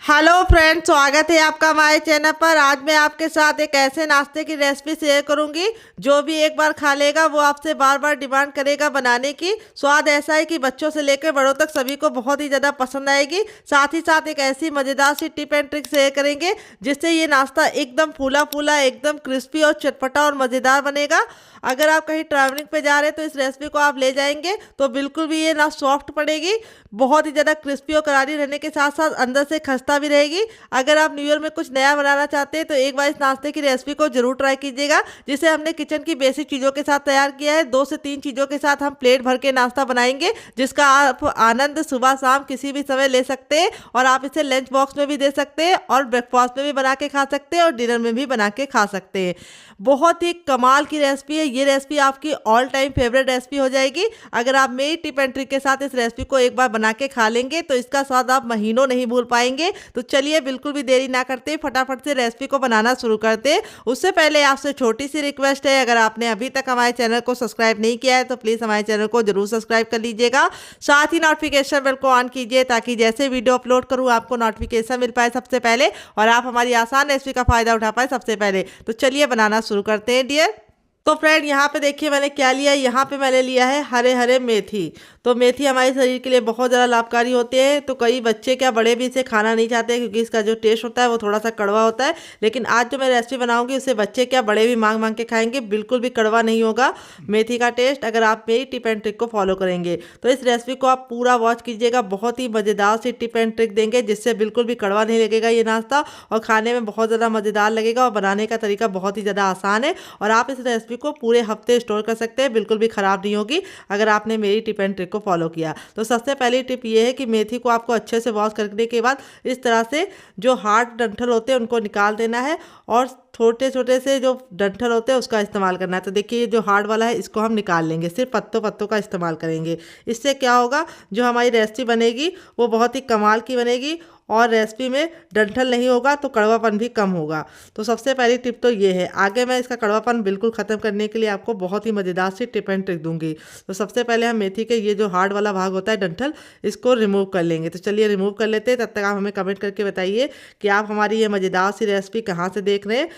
Hello friends, स्वागत है आपका हमारे चैनल पर। आज मैं आपके साथ एक ऐसे नाश्ते की रेसिपी शेयर करूंगी जो भी एक बार खा लेगा वो आपसे बार बार डिमांड करेगा बनाने की। स्वाद ऐसा है कि बच्चों से लेकर बड़ों तक सभी को बहुत ही ज़्यादा पसंद आएगी। साथ ही साथ एक ऐसी मज़ेदार सी टिप एंड ट्रिक शेयर करेंगे जिससे ये नाश्ता एकदम फूला फूला, एकदम क्रिस्पी और चटपटा और मज़ेदार बनेगा। अगर आप कहीं ट्रैवलिंग पे जा रहे हैं तो इस रेसिपी को आप ले जाएंगे तो बिल्कुल भी ये ना सॉफ्ट पड़ेगी, बहुत ही ज़्यादा क्रिस्पी और करारी रहने के साथ साथ अंदर से खस्ता भी रहेगी। अगर आप न्यू ईयर में कुछ नया बनाना चाहते हैं तो एक बार इस नाश्ते की रेसिपी को जरूर ट्राई कीजिएगा, जिसे हमने किचन की बेसिक चीज़ों के साथ तैयार किया है। 2 से 3 चीज़ों के साथ हम प्लेट भर के नाश्ता बनाएंगे जिसका आप आनंद सुबह शाम किसी भी समय ले सकते हैं। और आप इसे लंच बॉक्स में भी दे सकते हैं और ब्रेकफास्ट में भी बना के खा सकते हैं और डिनर में भी बना के खा सकते हैं। बहुत ही कमाल की रेसिपी है। ये रेसिपी आपकी ऑल टाइम फेवरेट रेसिपी हो जाएगी। अगर आप मेरी टिप एंड ट्रिक के साथ इस रेसिपी को एक बार बना के खा लेंगे तो इसका स्वाद आप महीनों नहीं भूल पाएंगे। तो चलिए बिल्कुल भी देरी ना करते फटाफट से रेसिपी को बनाना शुरू करते। उससे पहले आपसे छोटी सी रिक्वेस्ट है, अगर आपने अभी तक हमारे चैनल को सब्सक्राइब नहीं किया है तो प्लीज़ हमारे चैनल को जरूर सब्सक्राइब कर लीजिएगा। साथ ही नोटिफिकेशन बेल को ऑन कीजिए ताकि जैसे वीडियो अपलोड करूँ आपको नोटिफिकेशन मिल पाए सबसे पहले और आप हमारी आसान रेसिपी का फायदा उठा पाए सबसे पहले। तो चलिए बनाना शुरू करते हैं डियर। तो फ्रेंड यहाँ पे देखिए मैंने क्या लिया है। यहाँ पे मैंने लिया है हरे हरे मेथी। तो मेथी हमारे शरीर के लिए बहुत ज़्यादा लाभकारी होते हैं। तो कई बच्चे क्या बड़े भी इसे खाना नहीं चाहते क्योंकि इसका जो टेस्ट होता है वो थोड़ा सा कड़वा होता है। लेकिन आज जो मैं रेसिपी बनाऊंगी उसे बच्चे क्या बड़े भी मांग मांग के खाएंगे, बिल्कुल भी कड़वा नहीं होगा मेथी का टेस्ट, अगर आप मेरी टिप एंड ट्रिक को फॉलो करेंगे। तो इस रेसिपी को आप पूरा वॉच कीजिएगा, बहुत ही मज़ेदार सी टिप एंड ट्रिक देंगे जिससे बिल्कुल भी कड़वा नहीं लगेगा ये नाश्ता और खाने में बहुत ज़्यादा मज़ेदार लगेगा। और बनाने का तरीका बहुत ही ज़्यादा आसान है और आप इस रेसिपी को पूरे हफ्ते स्टोर कर सकते हैं, बिल्कुल भी ख़राब नहीं होगी अगर आपने मेरी टिप एंड ट्रिक को फॉलो किया। तो सबसे पहली टिप ये है कि मेथी को आपको अच्छे से वॉश करने के बाद इस तरह से जो हार्ड डंठल होते हैं उनको निकाल देना है और छोटे छोटे से जो डंठल होते हैं उसका इस्तेमाल करना है। तो देखिए ये जो हार्ड वाला है इसको हम निकाल लेंगे, सिर्फ पत्तों पत्तों का इस्तेमाल करेंगे। इससे क्या होगा, जो हमारी रेसिपी बनेगी वो बहुत ही कमाल की बनेगी और रेसिपी में डंठल नहीं होगा तो कड़वापन भी कम होगा। तो सबसे पहली टिप तो ये है। आगे मैं इसका कड़वापन बिल्कुल ख़त्म करने के लिए आपको बहुत ही मज़ेदार सी टिप एंड ट्रिक दूंगी। तो सबसे पहले हम मेथी के ये जो हार्ड वाला भाग होता है डंठल, इसको रिमूव कर लेंगे। तो चलिए रिमूव कर लेते हैं। तब तक आप हमें कमेंट करके बताइए कि आप हमारी ये मज़ेदार सी रेसिपी कहाँ से देख रहे हैं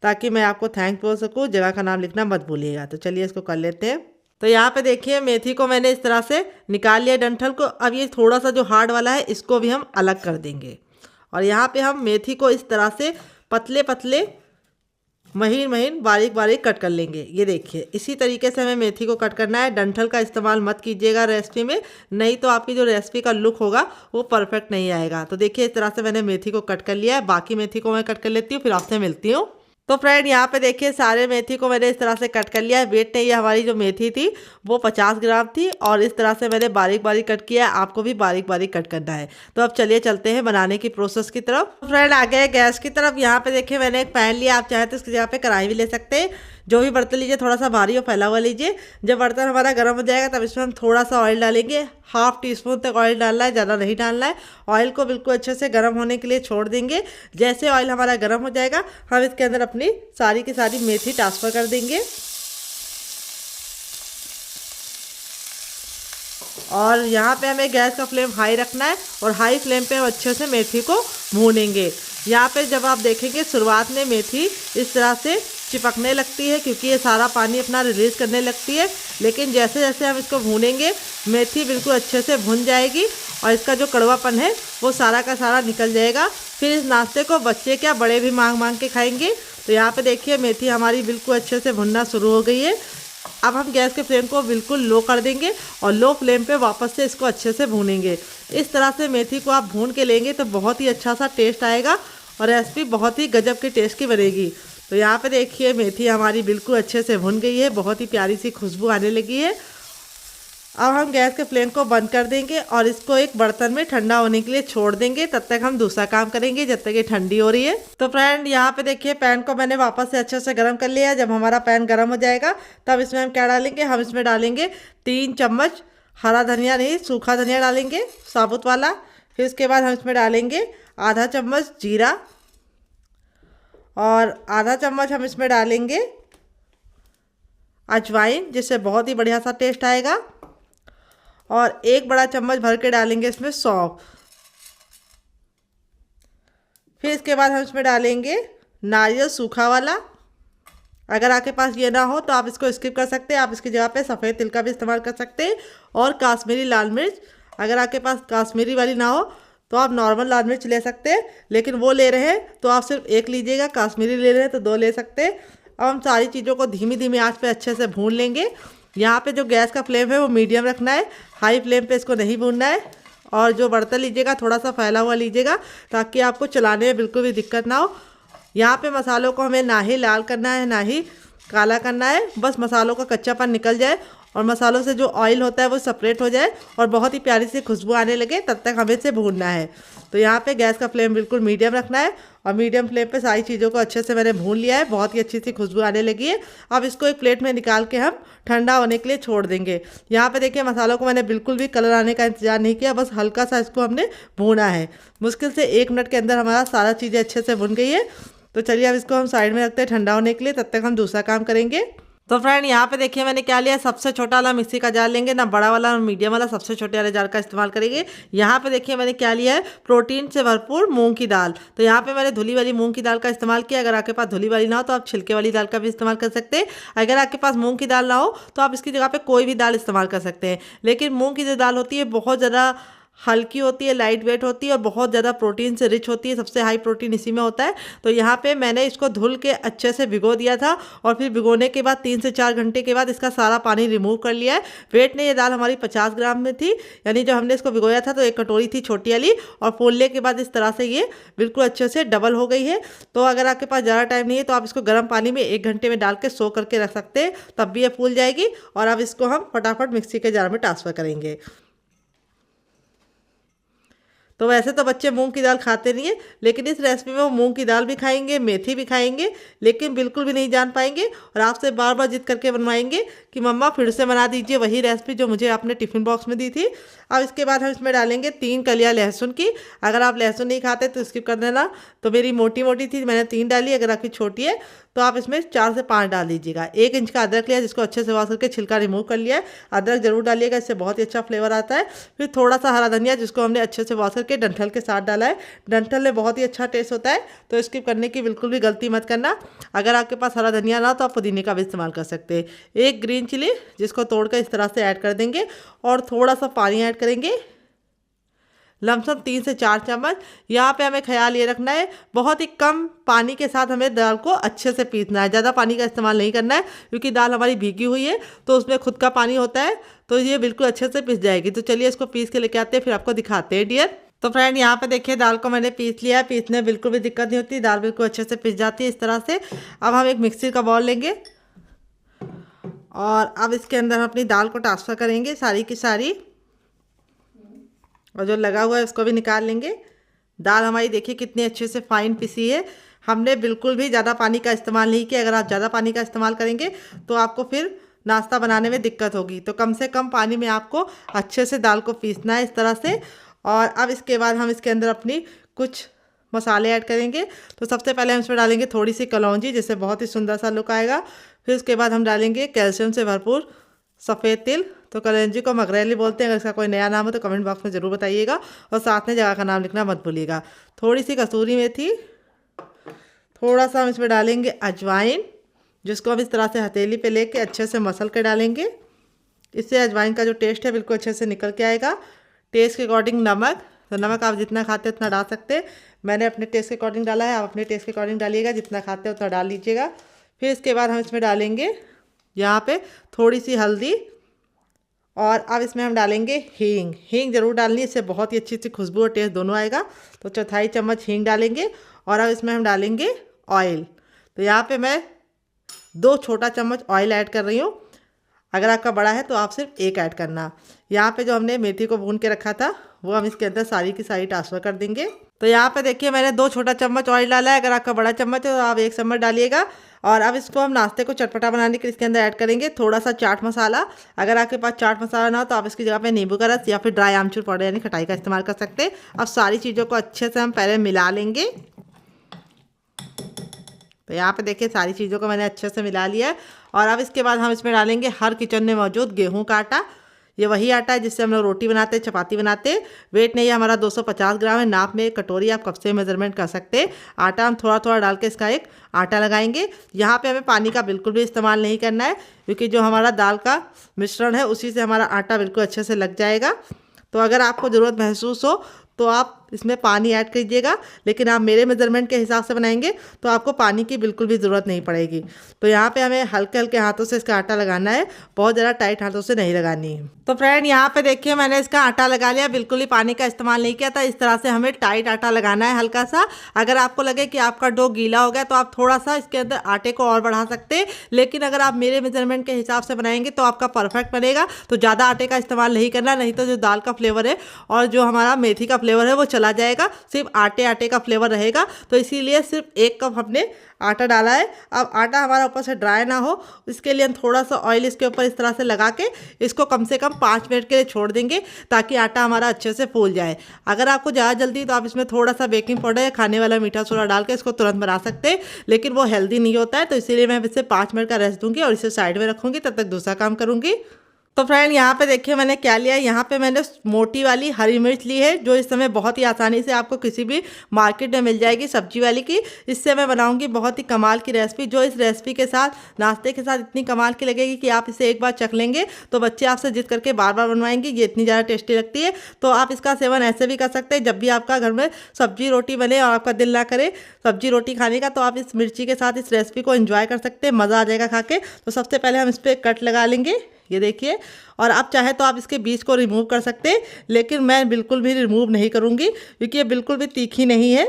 ताकि मैं आपको थैंक बोल सकूँ। जगह का नाम लिखना मत भूलिएगा। तो चलिए इसको कर लेते हैं। तो यहाँ पे देखिए मेथी को मैंने इस तरह से निकाल लिया डंठल को। अब ये थोड़ा सा जो हार्ड वाला है इसको भी हम अलग कर देंगे और यहाँ पे हम मेथी को इस तरह से पतले पतले महीन महीन बारीक बारीक कट कर लेंगे। ये देखिए इसी तरीके से हमें मेथी को कट करना है। डंठल का इस्तेमाल मत कीजिएगा रेसिपी में, नहीं तो आपकी जो रेसिपी का लुक होगा वो परफेक्ट नहीं आएगा। तो देखिए इस तरह से मैंने मेथी को कट कर लिया है। बाकी मेथी को मैं कट कर लेती हूँ, फिर आपसे मिलती हूँ। तो फ्रेंड यहाँ पे देखिए सारे मेथी को मैंने इस तरह से कट कर लिया है। वेट नहीं, ये हमारी जो मेथी थी वो 50 ग्राम थी और इस तरह से मैंने बारीक बारीक कट किया है। आपको भी बारीक बारीक कट करना है। तो अब चलिए चलते हैं बनाने की प्रोसेस की तरफ। फ्रेंड आ गए गैस की तरफ। यहाँ पे देखिए मैंने एक पैन लिया, आप चाहे तो इसकी जगह पे कढ़ाई भी ले सकते हैं। जो भी बर्तन लीजिए थोड़ा सा भारी और फैला हुआ लीजिए। जब बर्तन हमारा गर्म हो जाएगा तब इसमें हम थोड़ा सा ऑयल डालेंगे। ½ टीस्पून तक ऑयल डालना है, ज़्यादा नहीं डालना है। ऑयल को बिल्कुल अच्छे से गर्म होने के लिए छोड़ देंगे। जैसे ऑयल हमारा गर्म हो जाएगा हम इसके अंदर अपनी सारी की सारी मेथी ट्रांसफ़र कर देंगे और यहाँ पे हमें गैस का फ्लेम हाई रखना है और हाई फ्लेम पे हम अच्छे से मेथी को भूनेंगे। यहाँ पे जब आप देखेंगे शुरुआत में मेथी इस तरह से चिपकने लगती है क्योंकि ये सारा पानी अपना रिलीज़ करने लगती है, लेकिन जैसे जैसे हम इसको भूनेंगे मेथी बिल्कुल अच्छे से भुन जाएगी और इसका जो कड़वापन है वो सारा का सारा निकल जाएगा। फिर इस नाश्ते को बच्चे क्या बड़े भी मांग मांग के खाएंगे। तो यहाँ पे देखिए मेथी हमारी बिल्कुल अच्छे से भुनना शुरू हो गई है। अब हम गैस के फ्लेम को बिल्कुल लो कर देंगे और लो फ्लेम पे वापस से इसको अच्छे से भूनेंगे। इस तरह से मेथी को आप भून के लेंगे तो बहुत ही अच्छा सा टेस्ट आएगा और रेसिपी बहुत ही गजब की टेस्ट की बनेगी। तो यहाँ पे देखिए मेथी हमारी बिल्कुल अच्छे से भुन गई है, बहुत ही प्यारी सी खुशबू आने लगी है। अब हम गैस के फ्लेम को बंद कर देंगे और इसको एक बर्तन में ठंडा होने के लिए छोड़ देंगे। तब तक हम दूसरा काम करेंगे जब तक ये ठंडी हो रही है। तो फ्रेंड यहाँ पे देखिए पैन को मैंने वापस से अच्छे से गर्म कर लिया है। जब हमारा पैन गर्म हो जाएगा तब इसमें हम क्या डालेंगे, हम इसमें डालेंगे 3 चम्मच हरा धनिया, नहीं सूखा धनिया डालेंगे साबुत वाला। फिर उसके बाद हम इसमें डालेंगे आधा चम्मच जीरा और आधा चम्मच हम इसमें डालेंगे अजवाइन, जिससे बहुत ही बढ़िया सा टेस्ट आएगा। और 1 बड़ा चम्मच भर के डालेंगे इसमें सौंफ। फिर इसके बाद हम इसमें डालेंगे नारियल सूखा वाला। अगर आपके पास ये ना हो तो आप इसको स्किप कर सकते हैं, आप इसकी जगह पे सफ़ेद तिल का भी इस्तेमाल कर सकते हैं। और काश्मीरी लाल मिर्च, अगर आपके पास काश्मीरी वाली ना हो तो आप नॉर्मल लाल मिर्च ले सकते हैं, लेकिन वो ले रहे हैं तो आप सिर्फ एक लीजिएगा, काश्मीरी ले रहे हैं तो 2 ले सकते हैं। अब हम सारी चीज़ों को धीमी धीमी आंच पे अच्छे से भून लेंगे। यहाँ पे जो गैस का फ्लेम है वो मीडियम रखना है, हाई फ्लेम पे इसको नहीं भूनना है। और जो बर्तन लीजिएगा थोड़ा सा फैला हुआ लीजिएगा ताकि आपको चलाने में बिल्कुल भी दिक्कत ना हो। यहाँ पे मसालों को हमें ना ही लाल करना है ना ही काला करना है, बस मसालों का कच्चापन निकल जाए और मसालों से जो ऑयल होता है वो सेपरेट हो जाए और बहुत ही प्यारी सी खुशबू आने लगे, तब तक हमें इसे भूनना है। तो यहाँ पे गैस का फ्लेम बिल्कुल मीडियम रखना है और मीडियम फ्लेम पे सारी चीज़ों को अच्छे से मैंने भून लिया है, बहुत ही अच्छी सी खुशबू आने लगी है। अब इसको एक प्लेट में निकाल के हम ठंडा होने के लिए छोड़ देंगे। यहाँ पे देखिए मसालों को मैंने बिल्कुल भी कलर आने का इंतजार नहीं किया, बस हल्का सा इसको हमने भूना है। मुश्किल से 1 मिनट के अंदर हमारा सारा चीज़ें अच्छे से भुन गई है। तो चलिए अब इसको हम साइड में रखते हैं ठंडा होने के लिए, तब तक हम दूसरा काम करेंगे। तो फ्रेंड यहाँ पे देखिए मैंने क्या लिया, सबसे छोटा वाला मिक्सी का जार लेंगे, ना बड़ा वाला ना मीडियम वाला, सबसे छोटे वाले जार का इस्तेमाल करेंगे। यहाँ पे देखिए मैंने क्या लिया है, प्रोटीन से भरपूर मूंग की दाल। तो यहाँ पे मैंने धुली वाली मूंग की दाल का इस्तेमाल किया। अगर आपके पास धुली वाली ना हो तो आप छिलके वाली दाल का भी इस्तेमाल कर सकते हैं। अगर आपके पास मूंग की दाल ना हो तो आप इसकी जगह पे कोई भी दाल इस्तेमाल कर सकते हैं। लेकिन मूंग की जो दाल होती है बहुत ज़्यादा हल्की होती है, लाइट वेट होती है और बहुत ज़्यादा प्रोटीन से रिच होती है, सबसे हाई प्रोटीन इसी में होता है। तो यहाँ पे मैंने इसको धुल के अच्छे से भिगो दिया था और फिर भिगोने के बाद 3 से 4 घंटे के बाद इसका सारा पानी रिमूव कर लिया है। वेट ने ये दाल हमारी 50 ग्राम में थी, यानी जब हमने इसको भिगोया था तो 1 कटोरी थी छोटी वाली, और फूलने के बाद इस तरह से ये बिल्कुल अच्छे से डबल हो गई है। तो अगर आपके पास ज़्यादा टाइम नहीं है तो आप इसको गर्म पानी में 1 घंटे में डाल के सो करके रख सकते हैं, तब भी ये फूल जाएगी। और अब इसको हम फटाफट मिक्सी के जार में ट्रांसफ़र करेंगे। तो वैसे तो बच्चे मूंग की दाल खाते नहीं है, लेकिन इस रेसिपी में वो मूंग की दाल भी खाएंगे, मेथी भी खाएंगे, लेकिन बिल्कुल भी नहीं जान पाएंगे और आपसे बार बार जिद करके बनवाएंगे कि मम्मा फिर से बना दीजिए वही रेसिपी जो मुझे आपने टिफ़िन बॉक्स में दी थी। अब इसके बाद हम इसमें डालेंगे 3 कलियाँ लहसुन की। अगर आप लहसुन नहीं खाते तो स्किप कर देना। तो मेरी मोटी मोटी थी, मैंने 3 डाली। अगर आपकी छोटी है तो आप इसमें 4 से 5 डाल दीजिएगा। 1 इंच का अदरक लिया जिसको अच्छे से वॉश करके छिलका रिमूव कर लिया है। अदरक जरूर डालिएगा, इससे बहुत ही अच्छा फ्लेवर आता है। फिर थोड़ा सा हरा धनिया जिसको हमने अच्छे से वॉश करके डंठल के साथ डाला है। डंठल में बहुत ही अच्छा टेस्ट होता है, तो स्किप करने की बिल्कुल भी गलती मत करना। अगर आपके पास हरा धनिया ना हो तो आप पुदीने का भी इस्तेमाल कर सकते हैं। 1 ग्रीन चिली जिसको तोड़कर इस तरह से ऐड कर देंगे और थोड़ा सा पानी ऐड करेंगे, लमसम 3 से 4 चम्मच। यहाँ पे हमें ख्याल ये रखना है बहुत ही कम पानी के साथ हमें दाल को अच्छे से पीसना है, ज़्यादा पानी का इस्तेमाल नहीं करना है क्योंकि दाल हमारी भीगी हुई है तो उसमें खुद का पानी होता है, तो ये बिल्कुल अच्छे से पिस जाएगी। तो चलिए इसको पीस के लेके आते हैं, फिर आपको दिखाते हैं डियर। तो फ्रेंड यहाँ पे देखिए दाल को मैंने पीस लिया है, पीसने में बिल्कुल भी दिक्कत नहीं होती, दाल बिल्कुल अच्छे से पिस जाती है इस तरह से। अब हम एक मिक्सी का बाउल लेंगे और अब इसके अंदर हम अपनी दाल को ट्रांसफ़र करेंगे सारी की सारी, और जो लगा हुआ है उसको भी निकाल लेंगे। दाल हमारी देखिए कितनी अच्छे से फाइन पिसी है, हमने बिल्कुल भी ज़्यादा पानी का इस्तेमाल नहीं किया। अगर आप ज़्यादा पानी का इस्तेमाल करेंगे तो आपको फिर नाश्ता बनाने में दिक्कत होगी, तो कम से कम पानी में आपको अच्छे से दाल को पीसना है इस तरह से। और अब इसके बाद हम इसके अंदर अपनी कुछ मसाले ऐड करेंगे। तो सबसे पहले हम इसमें डालेंगे थोड़ी सी कलौंजी जिससे बहुत ही सुंदर सा लुक आएगा। फिर उसके बाद हम डालेंगे कैल्शियम से भरपूर सफ़ेद तिल, तो कलौंजी को मगरैली बोलते हैं। अगर इसका कोई नया नाम हो तो कमेंट बॉक्स में ज़रूर बताइएगा और साथ में जगह का नाम लिखना मत भूलिएगा। थोड़ी सी कसूरी मेथी, थोड़ा सा हम इसमें डालेंगे अजवाइन जिसको हम इस तरह से हथेली पे लेके अच्छे से मसल के डालेंगे। इससे अजवाइन का जो टेस्ट है बिल्कुल अच्छे से निकल के आएगा। टेस्ट के अकॉर्डिंग नमक, तो नमक आप जितना खाते हैं उतना डाल सकते हैं, मैंने अपने टेस्ट के अकॉर्डिंग डाला है, आप अपने टेस्ट के अकॉर्डिंग डालिएगा, जितना खाते हैं उतना डाल लीजिएगा। फिर इसके बाद हम इसमें डालेंगे यहाँ पे थोड़ी सी हल्दी और अब इसमें हम डालेंगे हींग। हींग जरूर डालनी है, इससे बहुत ही अच्छी सी खुशबू और टेस्ट दोनों आएगा। तो 1/4 चम्मच हींग डालेंगे और अब इसमें हम डालेंगे ऑयल। तो यहाँ पे मैं 2 छोटा चम्मच ऑयल ऐड कर रही हूँ, अगर आपका बड़ा है तो आप सिर्फ 1 ऐड करना। यहाँ पे जो हमने मेथी को भून के रखा था वो हम इसके अंदर सारी की सारी ट्रांसफ़र कर देंगे। तो यहाँ पे देखिए मैंने 2 छोटा चम्मच ऑयल डाला है, अगर आपका बड़ा चम्मच है तो आप 1 चम्मच डालिएगा। और अब इसको हम नाश्ते को चटपटा बनाने के लिए इसके अंदर ऐड करेंगे थोड़ा सा चाट मसाला। अगर आपके पास चाट मसाला ना हो तो आप इसकी जगह पे नींबू का रस या फिर ड्राई आमचूर पाउडर यानी खटाई का इस्तेमाल कर सकते हैं। अब सारी चीज़ों को अच्छे से हम पहले मिला लेंगे। तो यहाँ पे देखिए सारी चीज़ों को मैंने अच्छे से मिला लिया है और अब इसके बाद हम इसमें डालेंगे हर किचन में मौजूद गेहूं का आटा। ये वही आटा है जिससे हम लोग रोटी बनाते हैं, चपाती बनाते हैं। वेट नहीं है हमारा 250 ग्राम है। नाप में एक कटोरी आप कब से मेजरमेंट कर सकते हैं। आटा हम थोड़ा थोड़ा डाल के इसका एक आटा लगाएंगे। यहाँ पे हमें पानी का बिल्कुल भी इस्तेमाल नहीं करना है, क्योंकि जो हमारा दाल का मिश्रण है उसी से हमारा आटा बिल्कुल अच्छे से लग जाएगा। तो अगर आपको ज़रूरत महसूस हो तो आप इसमें पानी ऐड कीजिएगा, लेकिन आप मेरे मेज़रमेंट के हिसाब से बनाएंगे तो आपको पानी की बिल्कुल भी ज़रूरत नहीं पड़ेगी। तो यहाँ पे हमें हल्के हल्के हाथों से इसका आटा लगाना है, बहुत ज़्यादा टाइट हाथों से नहीं लगानी है। तो फ्रेंड यहाँ पे देखिए मैंने इसका आटा लगा लिया, बिल्कुल ही पानी का इस्तेमाल नहीं किया था। इस तरह से हमें टाइट आटा लगाना है हल्का सा। अगर आपको लगे कि आपका डो गीला हो गया तो आप थोड़ा सा इसके अंदर आटे को और बढ़ा सकते हैं, लेकिन अगर आप मेरे मेजरमेंट के हिसाब से बनाएंगे तो आपका परफेक्ट बनेगा। तो ज़्यादा आटे का इस्तेमाल नहीं करना, नहीं तो जो दाल का फ्लेवर है और जो हमारा मेथी का फ्लेवर है वो चला जाएगा, सिर्फ आटे आटे का फ्लेवर रहेगा। तो इसीलिए सिर्फ 1 कप हमने आटा डाला है। अब आटा हमारा ऊपर से ड्राई ना हो, इसके लिए हम थोड़ा सा ऑयल इसके ऊपर इस तरह से लगा के इसको कम से कम 5 मिनट के लिए छोड़ देंगे, ताकि आटा हमारा अच्छे से फूल जाए। अगर आपको ज़्यादा जल्दी तो आप इसमें थोड़ा सा बेकिंग पाउडर या खाने वाला मीठा सोडा डाल के इसको तुरंत बना सकते हैं, लेकिन वो हेल्दी नहीं होता है। तो इसीलिए मैं इसे 5 मिनट का रेस्ट दूंगी और इसे साइड में रखूँगी, तब तक दूसरा काम करूँगी। तो फ्रेंड यहाँ पे देखिए मैंने क्या लिया है। यहाँ पे मैंने मोटी वाली हरी मिर्च ली है, जो इस समय बहुत ही आसानी से आपको किसी भी मार्केट में मिल जाएगी, सब्जी वाली की। इससे मैं बनाऊंगी बहुत ही कमाल की रेसिपी, जो इस रेसिपी के साथ नाश्ते के साथ इतनी कमाल की लगेगी कि आप इसे एक बार चख लेंगे तो बच्चे आपसे जिद करके बार बार बनवाएंगे। ये इतनी ज़्यादा टेस्टी लगती है। तो आप इसका सेवन ऐसे भी कर सकते हैं, जब भी आपका घर में सब्जी रोटी बने और आपका दिल ना करे सब्जी रोटी खाने का, तो आप इस मिर्ची के साथ इस रेसिपी को एंजॉय कर सकते हैं, मज़ा आ जाएगा खा के। तो सबसे पहले हम इस पर कट लगा लेंगे, ये देखिए। और आप चाहे तो आप इसके बीज को रिमूव कर सकते हैं, लेकिन मैं बिल्कुल भी रिमूव नहीं करूँगी, क्योंकि ये बिल्कुल भी तीखी नहीं है।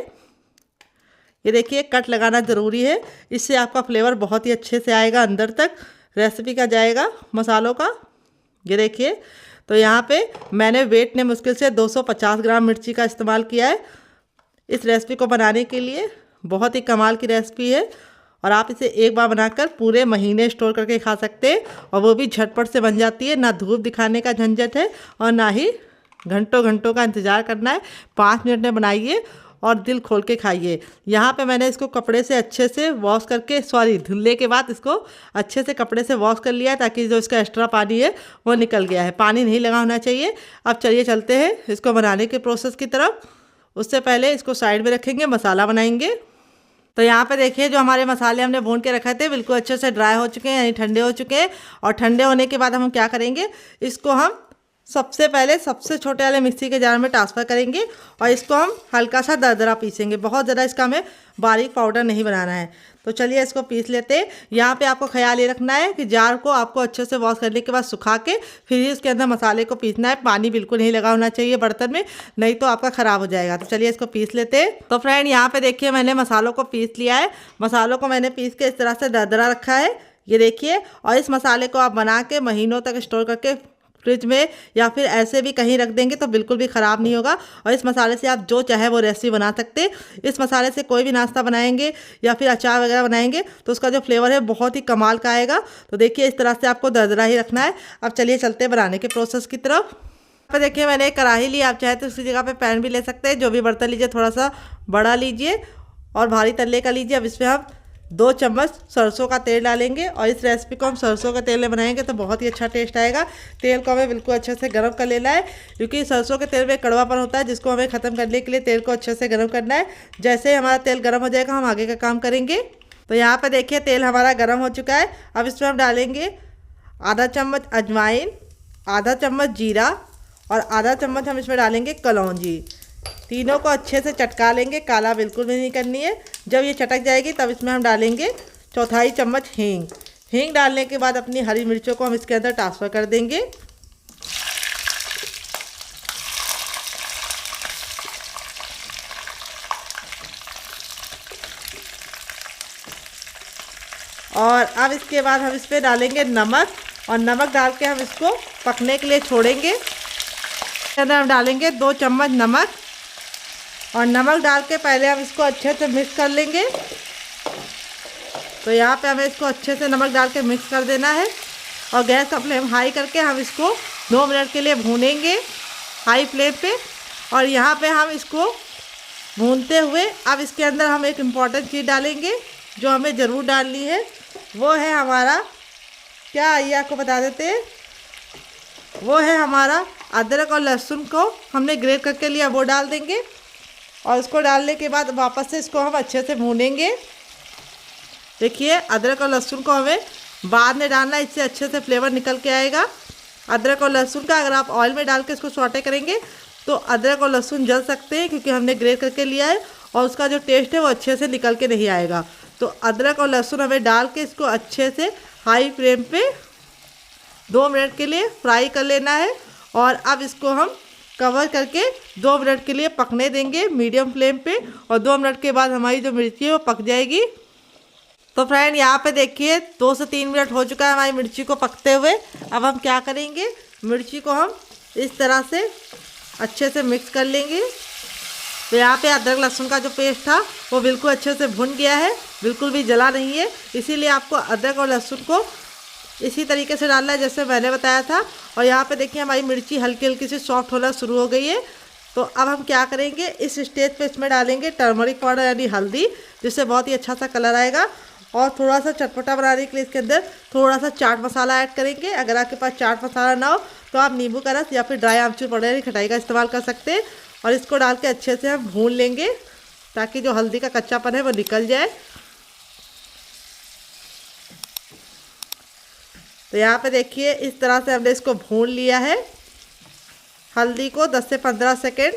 ये देखिए कट लगाना ज़रूरी है, इससे आपका फ्लेवर बहुत ही अच्छे से आएगा, अंदर तक रेसिपी का जाएगा मसालों का। ये देखिए, तो यहाँ पे मैंने वेट ने मुश्किल से 250 ग्राम मिर्ची का इस्तेमाल किया है इस रेसिपी को बनाने के लिए। बहुत ही कमाल की रेसिपी है और आप इसे एक बार बनाकर पूरे महीने स्टोर करके खा सकते हैं, और वो भी झटपट से बन जाती है। ना धूप दिखाने का झंझट है और ना ही घंटों घंटों का इंतज़ार करना है। 5 मिनट में बनाइए और दिल खोल के खाइए। यहाँ पे मैंने इसको कपड़े से अच्छे से वॉश करके, धुलने के बाद इसको अच्छे से कपड़े से वॉश कर लिया है, ताकि जो इसका एक्स्ट्रा पानी है वो निकल गया है। पानी नहीं लगा होना चाहिए। अब चलिए चलते हैं इसको बनाने के प्रोसेस की तरफ। उससे पहले इसको साइड में रखेंगे, मसाला बनाएंगे। तो यहाँ पे देखिए जो हमारे मसाले हमने भून के रखे थे बिल्कुल अच्छे से ड्राई हो चुके हैं, यानी ठंडे हो चुके हैं। और ठंडे होने के बाद हम क्या करेंगे, इसको हम सबसे पहले सबसे छोटे वाले मिक्सी के जार में ट्रांसफ़र करेंगे और इसको हम हल्का सा दरदरा पीसेंगे। बहुत ज़्यादा इसका हमें बारीक पाउडर नहीं बनाना है। तो चलिए इसको पीस लेते हैं। यहाँ पे आपको ख्याल ये रखना है कि जार को आपको अच्छे से वॉश करने के बाद सुखा के फिर ही उसके अंदर मसाले को पीसना है। पानी बिल्कुल नहीं लगा होना चाहिए बर्तन में, नहीं तो आपका ख़राब हो जाएगा। तो चलिए इसको पीस लेते हैं। तो फ्रेंड यहाँ पे देखिए मैंने मसालों को पीस लिया है। मसालों को मैंने पीस के इस तरह से दरदरा रखा है, ये देखिए। और इस मसाले को आप बना के महीनों तक स्टोर करके फ्रिज में या फिर ऐसे भी कहीं रख देंगे तो बिल्कुल भी ख़राब नहीं होगा। और इस मसाले से आप जो चाहे वो रेसिपी बना सकते हैं। इस मसाले से कोई भी नाश्ता बनाएंगे या फिर अचार वगैरह बनाएंगे तो उसका जो फ्लेवर है बहुत ही कमाल का आएगा। तो देखिए इस तरह से आपको दरदरा ही रखना है। अब चलिए चलते हैं बनाने के प्रोसेस की तरफ। पे देखिए मैंने एक कढ़ाई ली, आप चाहे तो उसकी जगह पे पैन भी ले सकते हैं। जो भी बर्तन लीजिए थोड़ा सा बड़ा लीजिए और भारी तल्ले का लीजिए। अब इसमें हम 2 चम्मच सरसों का तेल डालेंगे और इस रेसिपी को हम सरसों के तेल में बनाएंगे तो बहुत ही अच्छा टेस्ट आएगा। तेल को हमें बिल्कुल अच्छे से गर्म कर लेना है, क्योंकि सरसों के तेल में कड़वापन होता है, जिसको हमें ख़त्म करने के लिए तेल को अच्छे से गर्म करना है। जैसे ही हमारा तेल गर्म हो जाएगा हम आगे का काम करेंगे। तो यहाँ पर देखिए तेल हमारा गर्म हो चुका है। अब इसमें हम डालेंगे आधा चम्मच अजवाइन, आधा चम्मच जीरा और आधा चम्मच हम इसमें डालेंगे कलौंजी। तीनों को अच्छे से चटका लेंगे, काला बिल्कुल भी नहीं करनी है। जब ये चटक जाएगी तब इसमें हम डालेंगे चौथाई चम्मच हींग। हींग डालने के बाद अपनी हरी मिर्चों को हम इसके अंदर ट्रांसफ़र कर देंगे। और अब इसके बाद हम इस पर डालेंगे नमक, और नमक डाल के हम इसको पकने के लिए छोड़ेंगे। इसके अंदर हम डालेंगे 2 चम्मच नमक, और नमक डाल के पहले हम इसको अच्छे से मिक्स कर लेंगे। तो यहाँ पे हमें इसको अच्छे से नमक डाल के मिक्स कर देना है और गैस का फ्लेम हाई करके हम इसको 2 मिनट के लिए भूनेंगे हाई फ्लेम पे। और यहाँ पे हम इसको भूनते हुए अब इसके अंदर हम एक इम्पॉर्टेंट चीज़ डालेंगे जो हमें ज़रूर डालनी है, वो है हमारा क्या, आइए आपको बता देते हैं, वो है हमारा अदरक और लहसुन को हमने ग्रेट करके लिया, वो डाल देंगे। और इसको डालने के बाद वापस से इसको हम अच्छे से भूनेंगे। देखिए अदरक और लहसुन को हमें बाद में डालना, इससे अच्छे से फ्लेवर निकल के आएगा अदरक और लहसुन का। अगर आप ऑयल में डाल के इसको सौटे करेंगे तो अदरक और लहसुन जल सकते हैं, क्योंकि हमने ग्रेट करके लिया है और उसका जो टेस्ट है वो अच्छे से निकल के नहीं आएगा। तो अदरक और लहसुन हमें डाल के इसको अच्छे से हाई फ्लेम पे 2 मिनट के लिए फ्राई कर लेना है। और अब इसको हम कवर करके 2 मिनट के लिए पकने देंगे मीडियम फ्लेम पे, और 2 मिनट के बाद हमारी जो मिर्ची है वो पक जाएगी। तो फ्रेंड यहाँ पे देखिए 2 से 3 मिनट हो चुका है हमारी मिर्ची को पकते हुए। अब हम क्या करेंगे, मिर्ची को हम इस तरह से अच्छे से मिक्स कर लेंगे। तो यहाँ पे अदरक लहसुन का जो पेस्ट था वो बिल्कुल अच्छे से भुन गया है, बिल्कुल भी जला नहीं है। इसीलिए आपको अदरक और लहसुन को इसी तरीके से डालना है जैसे मैंने बताया था। और यहाँ पे देखिए हमारी मिर्ची हल्की हल्की सी सॉफ्ट होना शुरू हो गई है। तो अब हम क्या करेंगे, इस स्टेज पे इसमें डालेंगे टर्मरिक पाउडर यानी हल्दी, जिससे बहुत ही अच्छा सा कलर आएगा। और थोड़ा सा चटपटा बनाने के लिए इसके अंदर थोड़ा सा चाट मसाला ऐड करेंगे। अगर आपके पास चाट मसाला ना हो तो आप नींबू का रस या फिर ड्राई आमचूर पाउडर यानी खटाई का इस्तेमाल कर सकते हैं। और इसको डाल के अच्छे से हम भून लेंगे ताकि जो हल्दी का कच्चापन है वो निकल जाए। तो यहाँ पे देखिए इस तरह से हमने इसको भून लिया है हल्दी को 10 से 15 सेकेंड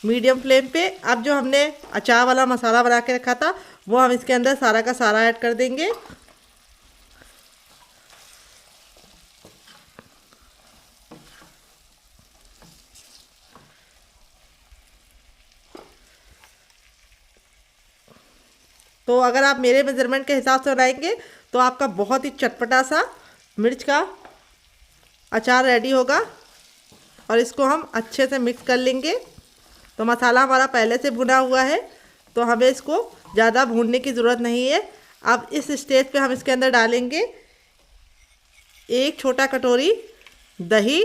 मीडियम फ्लेम पे। अब जो हमने अचार वाला मसाला बना के रखा था वो हम इसके अंदर सारा का सारा ऐड कर देंगे। तो अगर आप मेरे मेजरमेंट के हिसाब से बनाएंगे तो आपका बहुत ही चटपटा सा मिर्च का अचार रेडी होगा। और इसको हम अच्छे से मिक्स कर लेंगे। तो मसाला हमारा पहले से भुना हुआ है तो हमें इसको ज़्यादा भूनने की ज़रूरत नहीं है। अब इस स्टेज पे हम इसके अंदर डालेंगे 1 छोटा कटोरी दही,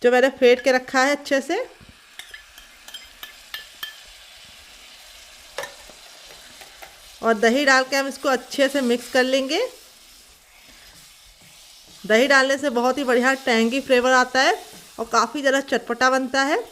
जो मैंने फेंट के रखा है अच्छे से। और दही डाल के हम इसको अच्छे से मिक्स कर लेंगे। दही डालने से बहुत ही बढ़िया टैंगी फ्लेवर आता है और काफ़ी ज़्यादा चटपटा बनता है।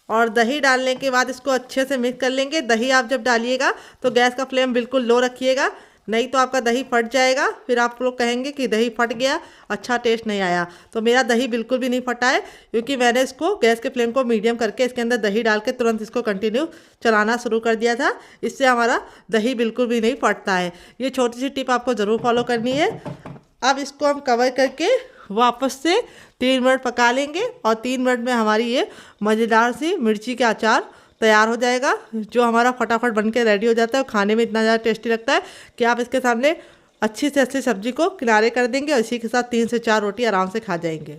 और दही डालने के बाद इसको अच्छे से मिक्स कर लेंगे। दही आप जब डालिएगा तो गैस का फ्लेम बिल्कुल लो रखिएगा, नहीं तो आपका दही फट जाएगा। फिर आप लोग कहेंगे कि दही फट गया, अच्छा टेस्ट नहीं आया। तो मेरा दही बिल्कुल भी नहीं फटा है, क्योंकि मैंने इसको गैस के फ्लेम को मीडियम करके इसके अंदर दही डाल के तुरंत इसको कंटिन्यू चलाना शुरू कर दिया था। इससे हमारा दही बिल्कुल भी नहीं फटता है। ये छोटी सी टिप आपको ज़रूर फॉलो करनी है। अब इसको हम कवर करके वापस से 3 मिनट पका लेंगे और 3 मिनट में हमारी ये मज़ेदार सी मिर्ची का अचार तैयार हो जाएगा, जो हमारा फटाफट बन के रेडी हो जाता है और खाने में इतना ज़्यादा टेस्टी लगता है कि आप इसके सामने अच्छी से अच्छी सब्जी को किनारे कर देंगे और इसी के साथ 3 से 4 रोटी आराम से खा जाएंगे।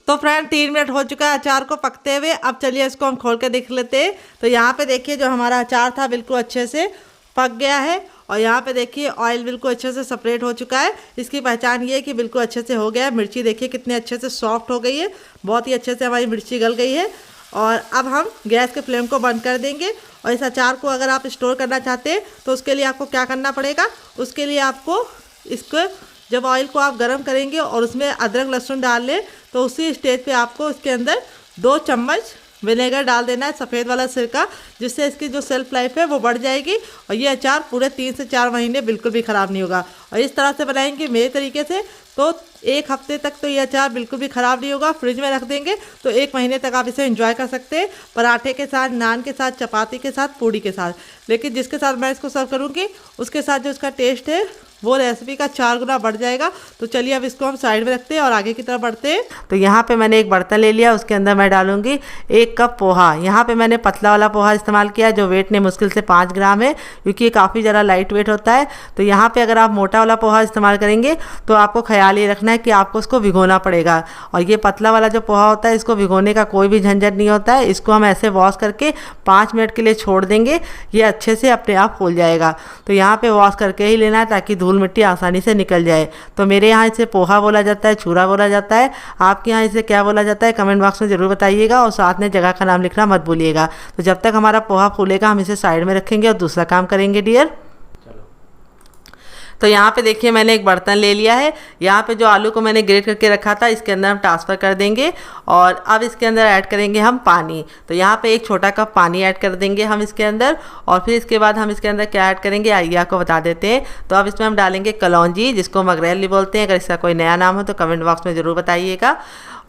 तो फ्रेंड 3 मिनट हो चुका है अचार को पकते हुए। अब चलिए इसको हम खोल के देख लेते हैं। तो यहाँ पे देखिए जो हमारा अचार था बिल्कुल अच्छे से पक गया है। और यहाँ पे देखिए ऑयल बिल्कुल अच्छे से सेपरेट हो चुका है। इसकी पहचान ये है कि बिल्कुल अच्छे से हो गया है। मिर्ची देखिए कितने अच्छे से सॉफ्ट हो गई है, बहुत ही अच्छे से हमारी मिर्ची गल गई है। और अब हम गैस के फ्लेम को बंद कर देंगे। और इस अचार को अगर आप स्टोर करना चाहते हैं तो उसके लिए आपको क्या करना पड़ेगा, उसके लिए आपको इसको जब ऑयल को आप गर्म करेंगे और उसमें अदरक लहसुन डाल लें तो उसी स्टेज पे आपको इसके अंदर 2 चम्मच विनेगर डाल देना है, सफ़ेद वाला सिरका, जिससे इसकी जो सेल्फ लाइफ है वो बढ़ जाएगी और ये अचार पूरे 3 से 4 महीने बिल्कुल भी ख़राब नहीं होगा। और इस तरह से बनाएंगे मेरे तरीके से तो 1 हफ्ते तक तो ये अचार बिल्कुल भी ख़राब नहीं होगा। फ्रिज में रख देंगे तो 1 महीने तक आप इसे एंजॉय कर सकते हैं, पराठे के साथ, नान के साथ, चपाती के साथ, पूड़ी के साथ। लेकिन जिसके साथ मैं इसको सर्व करूँगी उसके साथ जो इसका टेस्ट है वो रेसिपी का 4 गुना बढ़ जाएगा। तो चलिए अब इसको हम साइड में रखते हैं और आगे की तरफ बढ़ते हैं। तो यहाँ पे मैंने एक बर्तन ले लिया, उसके अंदर मैं डालूंगी 1 कप पोहा। यहाँ पे मैंने पतला वाला पोहा इस्तेमाल किया जो वेट में मुश्किल से 5 ग्राम है, क्योंकि ये काफ़ी ज़्यादा लाइट वेट होता है। तो यहाँ पे अगर आप मोटा वाला पोहा इस्तेमाल करेंगे तो आपको ख्याल ये रखना है कि आपको उसको भिगोना पड़ेगा। और ये पतला वाला जो पोहा होता है इसको भिगोने का कोई भी झंझट नहीं होता है। इसको हम ऐसे वॉश करके 5 मिनट के लिए छोड़ देंगे, ये अच्छे से अपने आप फूल जाएगा। तो यहाँ पे वॉश करके ही लेना है ताकि धूल मिट्टी आसानी से निकल जाए। तो मेरे यहाँ इसे पोहा बोला जाता है, चूरा बोला जाता है। आपके यहाँ इसे क्या बोला जाता है कमेंट बॉक्स में ज़रूर बताइएगा और साथ में जगह का नाम लिखना मत भूलिएगा। तो जब तक हमारा पोहा फूलेगा हम इसे साइड में रखेंगे और दूसरा काम करेंगे डियर। तो यहाँ पे देखिए मैंने एक बर्तन ले लिया है। यहाँ पे जो आलू को मैंने ग्रेट करके रखा था इसके अंदर हम ट्रांसफ़र कर देंगे और अब इसके अंदर ऐड करेंगे हम पानी। तो यहाँ पे एक छोटा कप पानी ऐड कर देंगे हम इसके अंदर और फिर इसके बाद हम इसके अंदर क्या ऐड करेंगे आइए आपको बता देते हैं। तो अब इसमें हम डालेंगे कलौंजी, जिसको मगरेली बोलते हैं। अगर इसका कोई नया नाम हो तो कमेंट बॉक्स में ज़रूर बताइएगा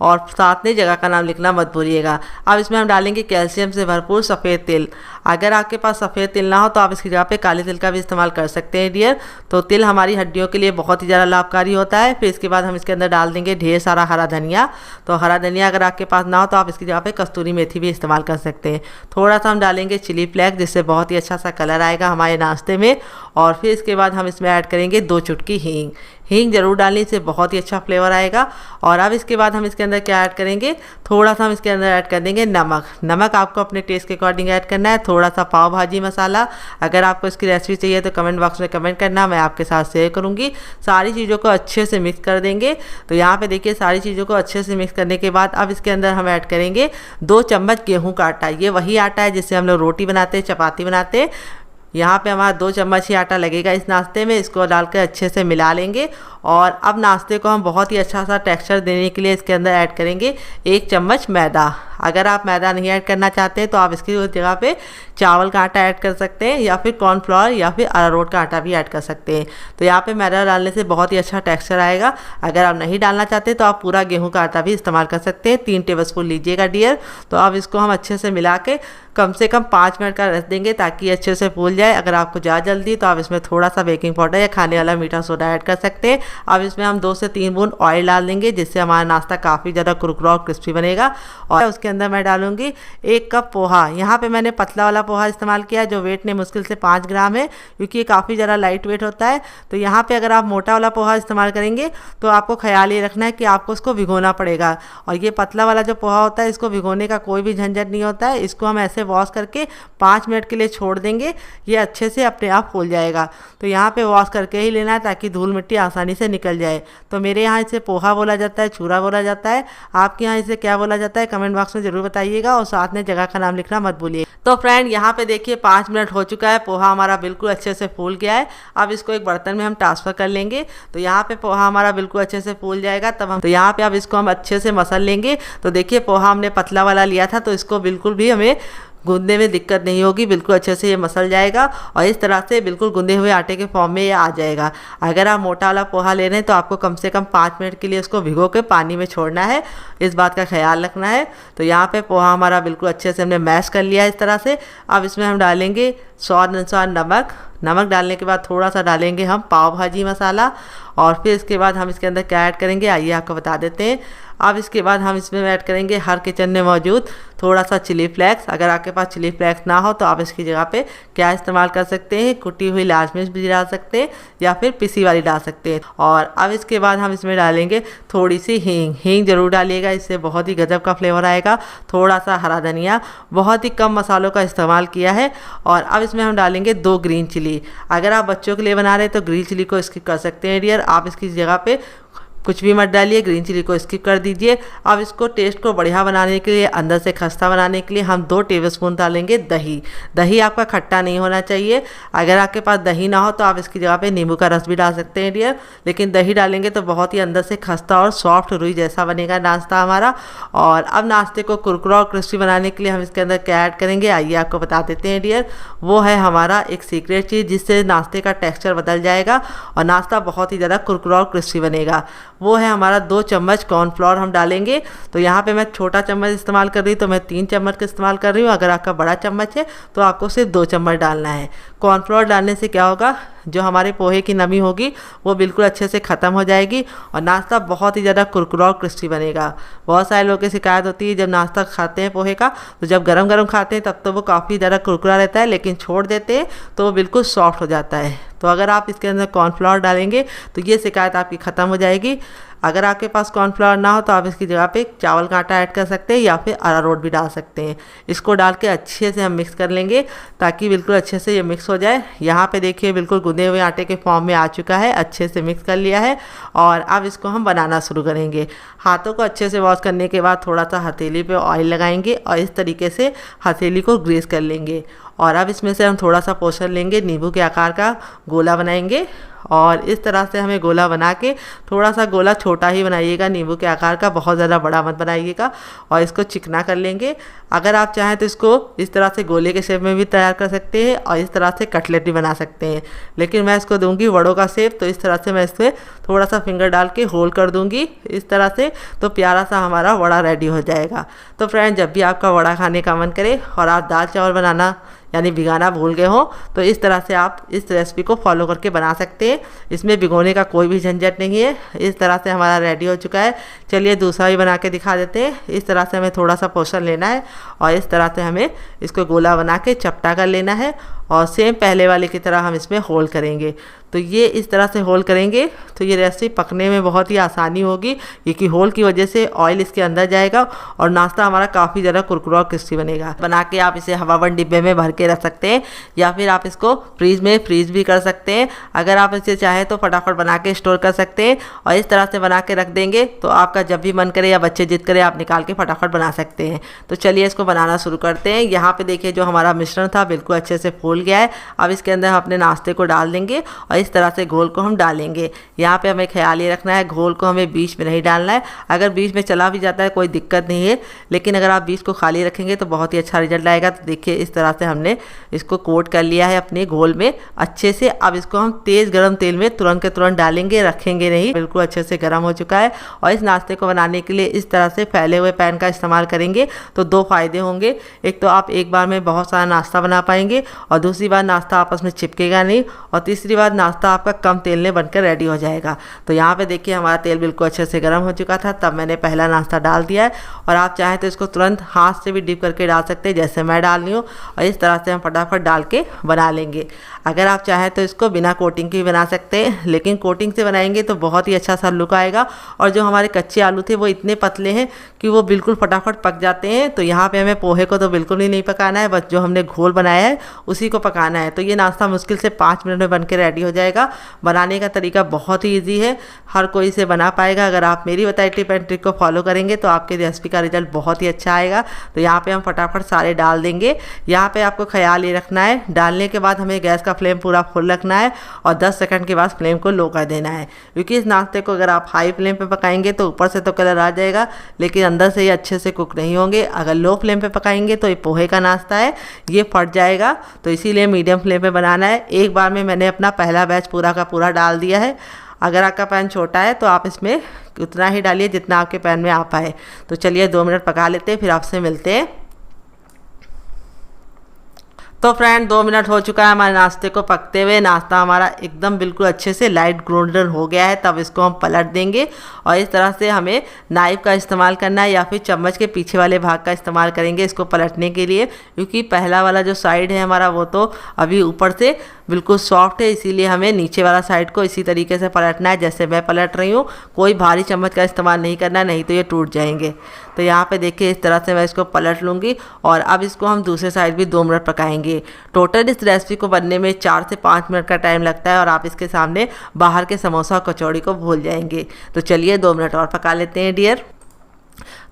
और साथ में जगह का नाम लिखना मत भूलिएगा। अब इसमें हम डालेंगे कैल्शियम से भरपूर सफ़ेद तिल। अगर आपके पास सफ़ेद तिल ना हो तो आप इसकी जगह पे काले तिल का भी इस्तेमाल कर सकते हैं डियर। तो तिल हमारी हड्डियों के लिए बहुत ही ज़्यादा लाभकारी होता है। फिर इसके बाद हम इसके अंदर डाल देंगे ढेर सारा हरा धनिया। तो हरा धनिया अगर आपके पास ना हो तो आप इसकी जगह पे कस्तूरी मेथी भी इस्तेमाल कर सकते हैं। थोड़ा सा हम डालेंगे चिली फ्लेक्स, जिससे बहुत ही अच्छा सा कलर आएगा हमारे नाश्ते में। और फिर इसके बाद हम इसमें ऐड करेंगे 2 चुटकी हींग। हींग जरूर डालने से बहुत ही अच्छा फ्लेवर आएगा। और अब इसके बाद हम इसके अंदर क्या ऐड करेंगे, थोड़ा सा हम इसके अंदर ऐड कर देंगे नमक। नमक आपको अपने टेस्ट के अकॉर्डिंग ऐड करना है। थोड़ा सा पाव भाजी मसाला। अगर आपको इसकी रेसिपी चाहिए तो कमेंट बॉक्स में कमेंट करना, मैं आपके साथ शेयर करूँगी। सारी चीज़ों को अच्छे से मिक्स कर देंगे। तो यहाँ पे देखिए सारी चीज़ों को अच्छे से मिक्स करने के बाद अब इसके अंदर हम ऐड करेंगे 2 चम्मच गेहूँ का आटा। ये वही आटा है जिससे हम लोग रोटी बनाते हैं, चपाती बनाते हैं। यहाँ पे हमारा 2 चम्मच ही आटा लगेगा इस नाश्ते में। इसको डालकर अच्छे से मिला लेंगे और अब नाश्ते को हम बहुत ही अच्छा सा टेक्सचर देने के लिए इसके अंदर ऐड करेंगे 1 चम्मच मैदा। अगर आप मैदा नहीं ऐड करना चाहते हैं तो आप इसकी जगह पे चावल का आटा ऐड कर सकते हैं या फिर कॉर्नफ्लोर या फिर अरारोट का आटा भी ऐड कर सकते हैं। तो यहाँ पे मैदा डालने से बहुत ही अच्छा टेक्सचर आएगा। अगर आप नहीं डालना चाहते तो आप पूरा गेहूं का आटा भी इस्तेमाल कर सकते हैं। 3 टेबलस्पून लीजिएगा डियर। तो अब इसको हम अच्छे से मिला के कम से कम 5 मिनट का रेस्ट देंगे ताकि अच्छे से फूल जाए। अगर आपको ज़्यादा जल्दी तो आप इसमें थोड़ा सा बेकिंग पाउडर या खाने वाला मीठा सोडा ऐड कर सकते हैं। अब इसमें हम 2 से 3 बूंद ऑयल डाल देंगे, जिससे हमारा नाश्ता काफ़ी ज़्यादा कुरकुरा और क्रिस्पी बनेगा। और उसके अंदर मैं डालूंगी 1 कप पोहा। यहाँ पे मैंने पतला वाला पोहा इस्तेमाल किया है जो वेट ने मुश्किल से 5 ग्राम है, क्योंकि ये काफ़ी ज़्यादा लाइट वेट होता है। तो यहाँ पे अगर आप मोटा वाला पोहा इस्तेमाल करेंगे तो आपको ख्याल ये रखना है कि आपको इसको भिगोना पड़ेगा। और ये पतला वाला जो पोहा होता है इसको भिगोने का कोई भी झंझट नहीं होता है। इसको हम ऐसे वॉश करके 5 मिनट के लिए छोड़ देंगे, ये अच्छे से अपने आप फूल जाएगा। तो यहाँ पे वॉश करके ही लेना है ताकि धूल मिट्टी आसानी से निकल जाए। तो मेरे यहाँ इसे पोहा बोला जाता है, चूरा बोला जाता है। आपके यहाँ इसे क्या बोला जाता है कमेंट बॉक्स में ज़रूर बताइएगा और साथ में जगह का नाम लिखना मत भूलिए। तो फ्रेंड यहाँ पे देखिए 5 मिनट हो चुका है, पोहा हमारा बिल्कुल अच्छे से फूल गया है। अब इसको एक बर्तन में हम ट्रांसफ़र कर लेंगे। तो यहाँ पे पोहा हमारा बिल्कुल अच्छे से फूल जाएगा तब हम, तो यहाँ पे अब इसको हम अच्छे से मसल लेंगे। तो देखिए पोहा हमने पतला वाला लिया था तो इसको बिल्कुल भी हमें गूंदने में दिक्कत नहीं होगी, बिल्कुल अच्छे से ये मसल जाएगा और इस तरह से बिल्कुल गूंदे हुए आटे के फॉर्म में ये आ जाएगा। अगर आप मोटा वाला पोहा ले रहे हैं तो आपको कम से कम 5 मिनट के लिए इसको भिगो के पानी में छोड़ना है, इस बात का ख्याल रखना है। तो यहाँ पे पोहा हमारा बिल्कुल अच्छे से हमने मैश कर लिया है इस तरह से। अब इसमें हम डालेंगे स्वाद अनुसार नमक। नमक डालने के बाद थोड़ा सा डालेंगे हम पाव भाजी मसाला और फिर इसके बाद हम इसके अंदर क्या ऐड करेंगे आइए आपको बता देते हैं। अब इसके बाद हम इसमें ऐड करेंगे हर किचन में मौजूद थोड़ा सा चिली फ्लेक्स। अगर आपके पास चिली फ्लेक्स ना हो तो आप इसकी जगह पे क्या इस्तेमाल कर सकते हैं, कुटी हुई लाल मिर्च भी डाल सकते हैं या फिर पिसी वाली डाल सकते हैं। और अब इसके बाद हम इसमें डालेंगे थोड़ी सी हींग। हींग जरूर डालिएगा, इससे बहुत ही गजब का फ्लेवर आएगा। थोड़ा सा हरा धनिया, बहुत ही कम मसालों का इस्तेमाल किया है। और अब इसमें हम डालेंगे 2 ग्रीन चिली। अगर आप बच्चों के लिए बना रहे हैं तो ग्रीन चिली को स्किप कर सकते हैं डियर। आप इसकी जगह पे कुछ भी मत डालिए, ग्रीन चिली को स्किप कर दीजिए। अब इसको टेस्ट को बढ़िया बनाने के लिए, अंदर से खस्ता बनाने के लिए हम 2 टेबलस्पून डालेंगे दही। दही आपका खट्टा नहीं होना चाहिए। अगर आपके पास दही ना हो तो आप इसकी जगह पे नींबू का रस भी डाल सकते हैं डियर, लेकिन दही डालेंगे तो बहुत ही अंदर से खस्ता और सॉफ्ट रुई जैसा बनेगा नाश्ता हमारा। और अब नाश्ते को कुरकुरा और क्रिस्पी बनाने के लिए हम इसके अंदर क्या ऐड करेंगे आइए आपको बता देते हैं डियर। वो है हमारा एक सीक्रेट चीज़ जिससे नाश्ते का टेक्स्चर बदल जाएगा और नाश्ता बहुत ही ज़्यादा कुरकुरा और क्रिस्पी बनेगा। वो है हमारा 2 चम्मच कॉर्नफ्लोर हम डालेंगे। तो यहाँ पे मैं छोटा चम्मच इस्तेमाल कर रही हूँ तो मैं 3 चम्मच का इस्तेमाल कर रही हूँ। अगर आपका बड़ा चम्मच है तो आपको सिर्फ 2 चम्मच डालना है। कॉर्नफ्लोर डालने से क्या होगा, जो हमारे पोहे की नमी होगी वो बिल्कुल अच्छे से ख़त्म हो जाएगी और नाश्ता बहुत ही ज़्यादा कुरकुरा और क्रिस्पी बनेगा। बहुत सारे लोगों की शिकायत होती है जब नाश्ता खाते हैं पोहे का तो जब गरम गरम खाते हैं तब तो वो काफ़ी ज़्यादा कुरकुरा रहता है, लेकिन छोड़ देते हैं तो वो बिल्कुल सॉफ्ट हो जाता है। तो अगर आप इसके अंदर कॉर्नफ्लोर डालेंगे तो ये शिकायत आपकी ख़त्म हो जाएगी। अगर आपके पास कॉर्नफ्लोर ना हो तो आप इसकी जगह पे चावल का आटा ऐड कर सकते हैं या फिर अरारोट भी डाल सकते हैं। इसको डाल के अच्छे से हम मिक्स कर लेंगे ताकि बिल्कुल अच्छे से ये मिक्स हो जाए। यहाँ पे देखिए बिल्कुल गूंदे हुए आटे के फॉर्म में आ चुका है, अच्छे से मिक्स कर लिया है। और अब इसको हम बनाना शुरू करेंगे। हाथों को अच्छे से वॉश करने के बाद थोड़ा सा हथेली पे ऑयल लगाएंगे और इस तरीके से हथेली को ग्रीस कर लेंगे। और अब इसमें से हम थोड़ा सा पोर्शन लेंगे, नींबू के आकार का गोला बनाएंगे और इस तरह से हमें गोला बना के, थोड़ा सा गोला छोटा ही बनाइएगा, नींबू के आकार का, बहुत ज़्यादा बड़ा मत बनाइएगा, और इसको चिकना कर लेंगे। अगर आप चाहें तो इसको इस तरह से गोले के शेप में भी तैयार कर सकते हैं और इस तरह से कटलेट भी बना सकते हैं, लेकिन मैं इसको दूंगी वड़ों का शेप। तो इस तरह से मैं इसमें थोड़ा सा फिंगर डाल के होल कर दूंगी इस तरह से, तो प्यारा सा हमारा वड़ा रेडी हो जाएगा। तो फ्रेंड, जब भी आपका वड़ा खाने का मन करे और आप दाल चावल बनाना यानी भिगाना भूल गए हो, तो इस तरह से आप इस रेसिपी को फॉलो करके बना सकते हैं। इसमें भिगोने का कोई भी झंझट नहीं है। इस तरह से हमारा रेडी हो चुका है। चलिए दूसरा भी बना के दिखा देते हैं। इस तरह से हमें थोड़ा सा पोर्शन लेना है और इस तरह से हमें इसको गोला बना के चपटा कर लेना है और सेम पहले वाले की तरह हम इसमें होल करेंगे। तो ये इस तरह से होल करेंगे तो ये रेसिपी पकने में बहुत ही आसानी होगी, क्योंकि होल की वजह से ऑयल इसके अंदर जाएगा और नाश्ता हमारा काफ़ी ज़्यादा कुरकुरा और क्रिस्पी बनेगा। बना के आप इसे हवाबंद डिब्बे में भर के रख सकते हैं या फिर आप इसको फ्रीज में फ्रीज भी कर सकते हैं। अगर आप इसे चाहें तो फटाफट बना के स्टोर कर सकते हैं और इस तरह से बना के रख देंगे तो आपका जब भी मन करे या बच्चे जिद करे आप निकाल के फटाफट बना सकते हैं। तो चलिए इसको बनाना शुरू करते हैं। यहाँ पे देखिए जो हमारा मिश्रण था बिल्कुल अच्छे से फूल गया है। अब इसके अंदर हम अपने नाश्ते को डाल देंगे और इस तरह से घोल को हम डालेंगे। यहाँ पे हमें ख्याल ये रखना है घोल को हमें बीच में नहीं डालना है। अगर बीच में चला भी जाता है कोई दिक्कत नहीं है, लेकिन अगर आप बीच को खाली रखेंगे तो बहुत ही अच्छा रिजल्ट आएगा। तो देखिए इस तरह से हमने इसको कोट कर लिया है अपने घोल में अच्छे से। अब इसको हम तेज़ गर्म तेल में तुरंत के तुरंत डालेंगे, रखेंगे नहीं। बिल्कुल अच्छे से गर्म हो चुका है और इस नाश्ते को बनाने के लिए इस तरह से फैले हुए पैन का इस्तेमाल करेंगे तो दो फायदे होंगे। एक तो आप एक बार में बहुत सारा नाश्ता बना पाएंगे और दूसरी बार नाश्ता आपस में चिपकेगा नहीं और तीसरी बार नाश्ता आपका कम तेल में बनकर रेडी हो जाएगा। तो यहाँ पे देखिए हमारा तेल बिल्कुल अच्छे से गर्म हो चुका था, तब मैंने पहला नाश्ता डाल दिया है और आप चाहें तो इसको तुरंत हाथ से भी डिप करके डाल सकते हैं जैसे मैं डाल रही हूँ और इस तरह से हम फटाफट डाल के बना लेंगे। अगर आप चाहें तो इसको बिना कोटिंग के भी बना सकते हैं, लेकिन कोटिंग से बनाएंगे तो बहुत ही अच्छा सा लुक आएगा। और जो हमारे कच्चे आलू थे वो इतने पतले हैं कि वो बिल्कुल फटाफट पक जाते हैं। तो यहाँ पे हमें पोहे को तो बिल्कुल ही नहीं पकाना है, बस जो हमने घोल बनाया है उसी को पकाना है। तो ये नाश्ता मुश्किल से 5 मिनट में बन के रेडी हो जाएगा। बनाने का तरीका बहुत ही ईजी है, हर कोई इसे बना पाएगा। अगर आप मेरी बताई टिप एंड ट्रिक को फॉलो करेंगे तो आपके रेसिपी का रिजल्ट बहुत ही अच्छा आएगा। तो यहाँ पे हम फटाफट सारे डाल देंगे। यहाँ पे आपको ख्याल ये रखना है, डालने के बाद हमें गैस का फ्लेम पूरा फुल रखना है और 10 सेकंड के बाद फ्लेम को लो कर देना है, क्योंकि इस नाश्ते को अगर आप हाई फ्लेम पे पकाएंगे तो ऊपर से तो कलर आ जाएगा लेकिन अंदर से ये अच्छे से कुक नहीं होंगे। अगर लो फ्लेम पे पकाएंगे तो ये पोहे का नाश्ता है, ये फट जाएगा। तो इसीलिए मीडियम फ्लेम पे बनाना है। एक बार में मैंने अपना पहला बैच पूरा का पूरा डाल दिया है। अगर आपका पैन छोटा है तो आप इसमें उतना ही डालिए जितना आपके पैन में आ पाए। तो चलिए 2 मिनट पका लेते हैं, फिर आपसे मिलते हैं। तो फ्रेंड 2 मिनट हो चुका है हमारे नाश्ते को पकते हुए। नाश्ता हमारा एकदम बिल्कुल अच्छे से लाइट गोल्डन हो गया है। तब इसको हम पलट देंगे और इस तरह से हमें नाइफ का इस्तेमाल करना है या फिर चम्मच के पीछे वाले भाग का इस्तेमाल करेंगे इसको पलटने के लिए, क्योंकि पहला वाला जो साइड है हमारा वो तो अभी ऊपर से बिल्कुल सॉफ्ट है, इसीलिए हमें नीचे वाला साइड को इसी तरीके से पलटना है जैसे मैं पलट रही हूँ। कोई भारी चम्मच का इस्तेमाल नहीं करना, नहीं तो ये टूट जाएंगे। तो यहाँ पे देखिए इस तरह से मैं इसको पलट लूँगी और अब इसको हम दूसरे साइड भी 2 मिनट पकाएंगे। टोटल इस रेसिपी को बनने में 4 से 5 मिनट का टाइम लगता है और आप इसके सामने बाहर के समोसा और कचौड़ी को भूल जाएंगे। तो चलिए 2 मिनट और पका लेते हैं डियर।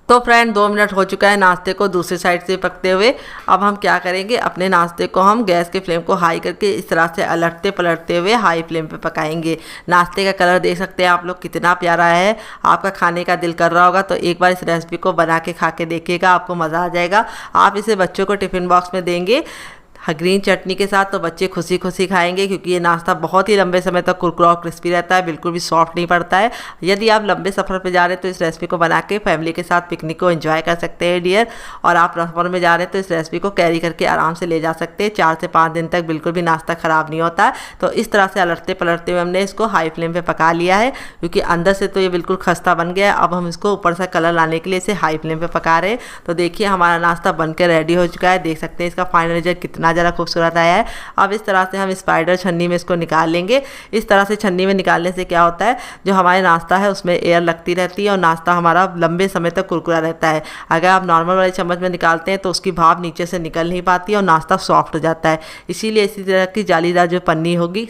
तो फ्रेंड 2 मिनट हो चुका है नाश्ते को दूसरी साइड से पकते हुए। अब हम क्या करेंगे, अपने नाश्ते को हम गैस के फ्लेम को हाई करके इस तरह से अलटते पलटते हुए हाई फ्लेम पे पकाएंगे। नाश्ते का कलर देख सकते हैं आप लोग कितना प्यारा है, आपका खाने का दिल कर रहा होगा। तो एक बार इस रेसिपी को बना के खा के देखिएगा, आपको मज़ा आ जाएगा। आप इसे बच्चों को टिफ़िन बॉक्स में देंगे ग्रीन चटनी के साथ तो बच्चे खुशी खुशी खाएंगे, क्योंकि ये नाश्ता बहुत ही लंबे समय तक कुरकुरा और क्रिस्पी रहता है, बिल्कुल भी सॉफ्ट नहीं पड़ता है। यदि आप लंबे सफ़र पे जा रहे हैं तो इस रेसिपी को बना के फैमिली के साथ पिकनिक को एंजॉय कर सकते हैं डियर। और आप सफ़र में जा रहे हैं तो इस रेसिपी को कैरी करके आराम से ले जा सकते हैं। 4 से 5 दिन तक बिल्कुल भी नाश्ता ख़राब नहीं होता है। तो इस तरह से अलटते पलटते हुए हमने इसको हाई फ्लेम पर पका लिया है, क्योंकि अंदर से तो ये बिल्कुल खस्ता बन गया है। अब हम इसको ऊपर से कलर लाने के लिए इसे हाई फ्लेम पर पका रहे हैं। तो देखिए हमारा नाश्ता बनकर रेडी हो चुका है। देख सकते हैं इसका फाइनल रिजल्ट कितना ज़्यादा खूबसूरत आया है। अब इस तरह से हम स्पाइडर छन्नी में इसको निकाल लेंगे। इस तरह से छन्नी में निकालने से क्या होता है, जो हमारे नाश्ता है उसमें एयर लगती रहती है और नाश्ता हमारा लंबे समय तक कुरकुरा रहता है। अगर आप नॉर्मल वाले चम्मच में निकालते हैं तो उसकी भाप नीचे से निकल नहीं पाती है और नाश्ता सॉफ्ट हो जाता है। इसीलिए इसी तरह की जालीदार जो पन्नी होगी,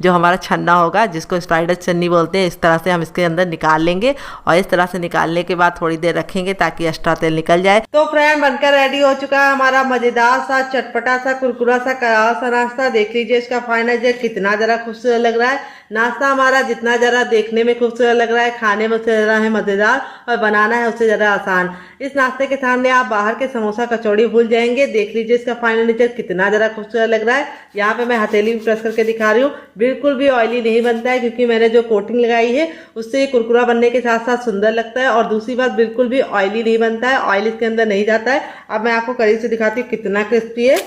जो हमारा छन्ना होगा जिसको स्पाइडर छन्नी बोलते हैं, इस तरह से हम इसके अंदर निकाल लेंगे और इस तरह से निकालने के बाद थोड़ी देर रखेंगे ताकि एक्स्ट्रा तेल निकल जाए। तो फ्रेंड बनकर रेडी हो चुका है हमारा मज़ेदार सा चटपटा चटपटा सा कुरकुरा सा करारा सा नाश्ता देख लीजिए। इसका फाइनल जो कितना ज़रा खूबसूरत लग रहा है। नाश्ता हमारा जितना ज़रा देखने में खूबसूरत लग रहा है, खाने में उससे ज़रा है मज़ेदार और बनाना है उससे ज़रा आसान। इस नाश्ते के सामने आप बाहर के समोसा कचौड़ी भूल जाएंगे। देख लीजिए इसका फाइनल नेचर कितना ज़रा खूबसूरत लग रहा है। यहाँ पे मैं हथेली में प्रेस करके दिखा रही हूँ, बिल्कुल भी ऑयली नहीं बनता है क्योंकि मैंने जो कोटिंग लगाई है उससे ये कुरकुरा बनने के साथ साथ सुंदर लगता है। और दूसरी बात, बिल्कुल भी ऑयली नहीं बनता है, ऑयल इसके अंदर नहीं जाता है। अब मैं आपको करीब से दिखाती हूँ कितना क्रिस्पी है।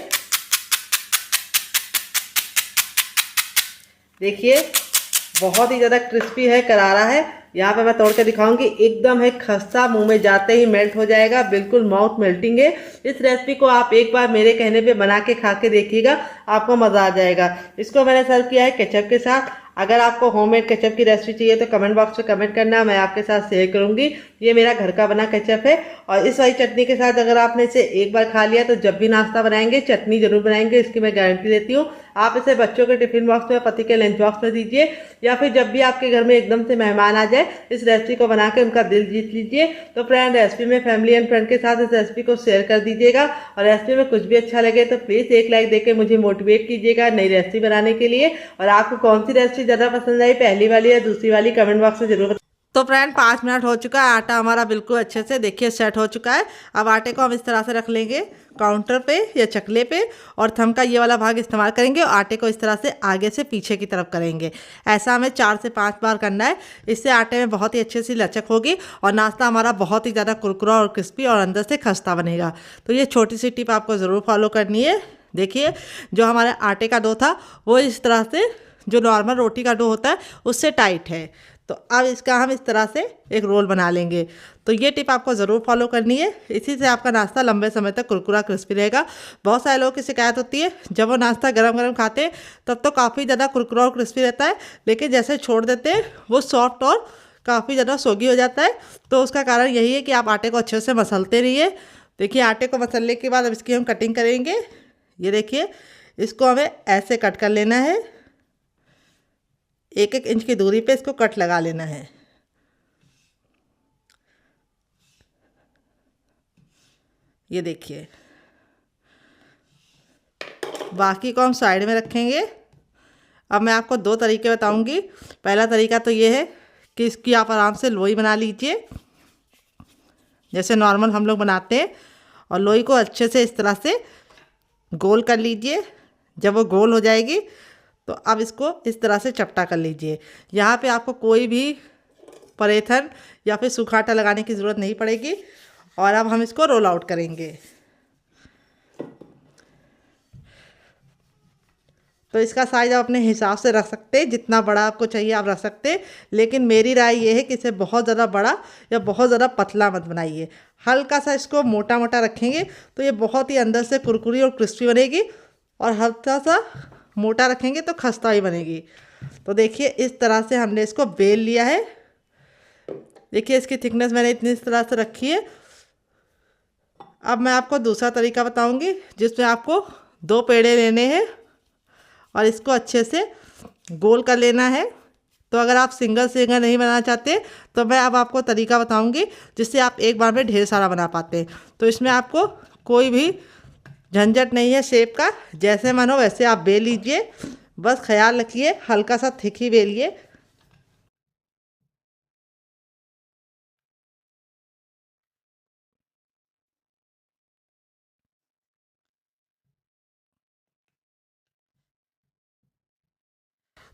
देखिए बहुत ही ज़्यादा क्रिस्पी है, करारा है। यहाँ पे मैं तोड़ के दिखाऊंगी, एकदम है खस्ता, मुंह में जाते ही मेल्ट हो जाएगा, बिल्कुल माउथ मेल्टिंग है। इस रेसिपी को आप एक बार मेरे कहने पे बना के खा के देखिएगा, आपको मज़ा आ जाएगा। इसको मैंने सर्व किया है केचप के साथ। अगर आपको होममेड केचप की रेसिपी चाहिए तो कमेंट बॉक्स में कमेंट करना, मैं आपके साथ शेयर करूंगी। ये मेरा घर का बना केचप है और इस वाली चटनी के साथ अगर आपने इसे एक बार खा लिया तो जब भी नाश्ता बनाएंगे चटनी जरूर बनाएंगे, इसकी मैं गारंटी देती हूँ। आप इसे बच्चों के टिफिन बॉक्स में, पति के लंच बॉक्स में दीजिए, या फिर जब भी आपके घर में एकदम से मेहमान आ जाए इस रेसिपी को बना के उनका दिल जीत लीजिए। तो फ्रेंड, रेसिपी में फैमिली एंड फ्रेंड के साथ इस रेसिपी को शेयर कर दीजिएगा और रेसिपी में कुछ भी अच्छा लगे तो प्लीज़ एक लाइक देकर मुझे मोटिवेट कीजिएगा नई रेसिपी बनाने के लिए। और आपको कौन सी रेसिपी ज़्यादा पसंद आई, पहली वाली या दूसरी वाली, कमेंट बॉक्स में जरूर। तो फ्रेंड 5 मिनट हो चुका है, आटा हमारा बिल्कुल अच्छे से देखिए सेट हो चुका है। अब आटे को हम इस तरह से रख लेंगे काउंटर पे या चकले पे और थंब का ये वाला भाग इस्तेमाल करेंगे और आटे को इस तरह से आगे से पीछे की तरफ करेंगे। ऐसा हमें 4 से 5 बार करना है। इससे आटे में बहुत ही अच्छी सी लचक होगी और नाश्ता हमारा बहुत ही ज़्यादा कुरकुरा और क्रिस्पी और अंदर से खस्ता बनेगा। तो ये छोटी सी टिप आपको ज़रूर फॉलो करनी है। देखिए जो हमारे आटे का डो था वो इस तरह से, जो नॉर्मल रोटी का डो होता है उससे टाइट है। तो अब इसका हम इस तरह से एक रोल बना लेंगे। तो ये टिप आपको ज़रूर फॉलो करनी है, इसी से आपका नाश्ता लंबे समय तक कुरकुरा क्रिस्पी रहेगा। बहुत सारे लोगों की शिकायत होती है जब वो नाश्ता गरम गरम खाते हैं तब तो काफ़ी ज़्यादा कुरकुरा और क्रिस्पी रहता है, लेकिन जैसे छोड़ देते हैं वो सॉफ्ट और काफ़ी ज़्यादा सोगी हो जाता है। तो उसका कारण यही है कि आप आटे को अच्छे से मसलते रहिए। देखिए आटे को मसलने के बाद अब इसकी हम कटिंग करेंगे। ये देखिए इसको हमें ऐसे कट कर लेना है, 1-1 इंच की दूरी पे इसको कट लगा लेना है। ये देखिए, बाकी को हम साइड में रखेंगे। अब मैं आपको 2 तरीके बताऊंगी। पहला तरीका तो ये है कि इसकी आप आराम से लोई बना लीजिए जैसे नॉर्मल हम लोग बनाते हैं, और लोई को अच्छे से इस तरह से गोल कर लीजिए। जब वो गोल हो जाएगी तो अब इसको इस तरह से चपटा कर लीजिए। यहाँ पे आपको कोई भी परेथन या फिर सूखा आटा लगाने की ज़रूरत नहीं पड़ेगी। और अब हम इसको रोल आउट करेंगे। तो इसका साइज़ आप अपने हिसाब से रख सकते हैं, जितना बड़ा आपको चाहिए आप रख सकते हैं, लेकिन मेरी राय ये है कि इसे बहुत ज़्यादा बड़ा या बहुत ज़्यादा पतला मत बनाइए। हल्का सा इसको मोटा मोटा रखेंगे तो ये बहुत ही अंदर से कुरकुरी और क्रिस्पी बनेगी, और हल्का सा मोटा रखेंगे तो खस्ता ही बनेगी। तो देखिए इस तरह से हमने इसको बेल लिया है। देखिए इसकी थिकनेस मैंने इतनी इस तरह से रखी है। अब मैं आपको दूसरा तरीका बताऊंगी जिसमें आपको 2 पेड़े लेने हैं और इसको अच्छे से गोल कर लेना है। तो अगर आप सिंगल नहीं बनाना चाहते तो मैं अब आपको तरीका बताऊंगी जिससे आप एक बार में ढेर सारा बना पाते हैं। तो इसमें आपको कोई भी झंझट नहीं है शेप का, जैसे मन हो वैसे आप बेल लीजिए। बस ख्याल रखिए हल्का सा थिक ही बेलिए।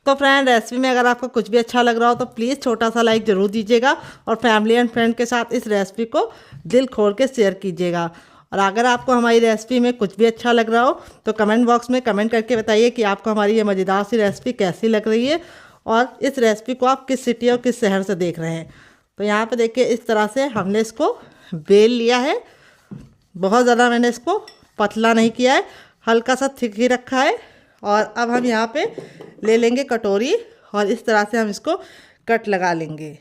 तो फ्रेंड, रेसिपी में अगर आपको कुछ भी अच्छा लग रहा हो तो प्लीज़ छोटा सा लाइक ज़रूर दीजिएगा और फैमिली एंड फ्रेंड के साथ इस रेसिपी को दिल खोल के शेयर कीजिएगा। और अगर आपको हमारी रेसिपी में कुछ भी अच्छा लग रहा हो तो कमेंट बॉक्स में कमेंट करके बताइए कि आपको हमारी ये मज़ेदार सी रेसिपी कैसी लग रही है और इस रेसिपी को आप किस सिटी और किस शहर से देख रहे हैं। तो यहाँ पर देखिए इस तरह से हमने इसको बेल लिया है। बहुत ज़्यादा मैंने इसको पतला नहीं किया है, हल्का सा थिक ही रखा है। और अब हम यहाँ पे ले लेंगे कटोरी और इस तरह से हम इसको कट लगा लेंगे।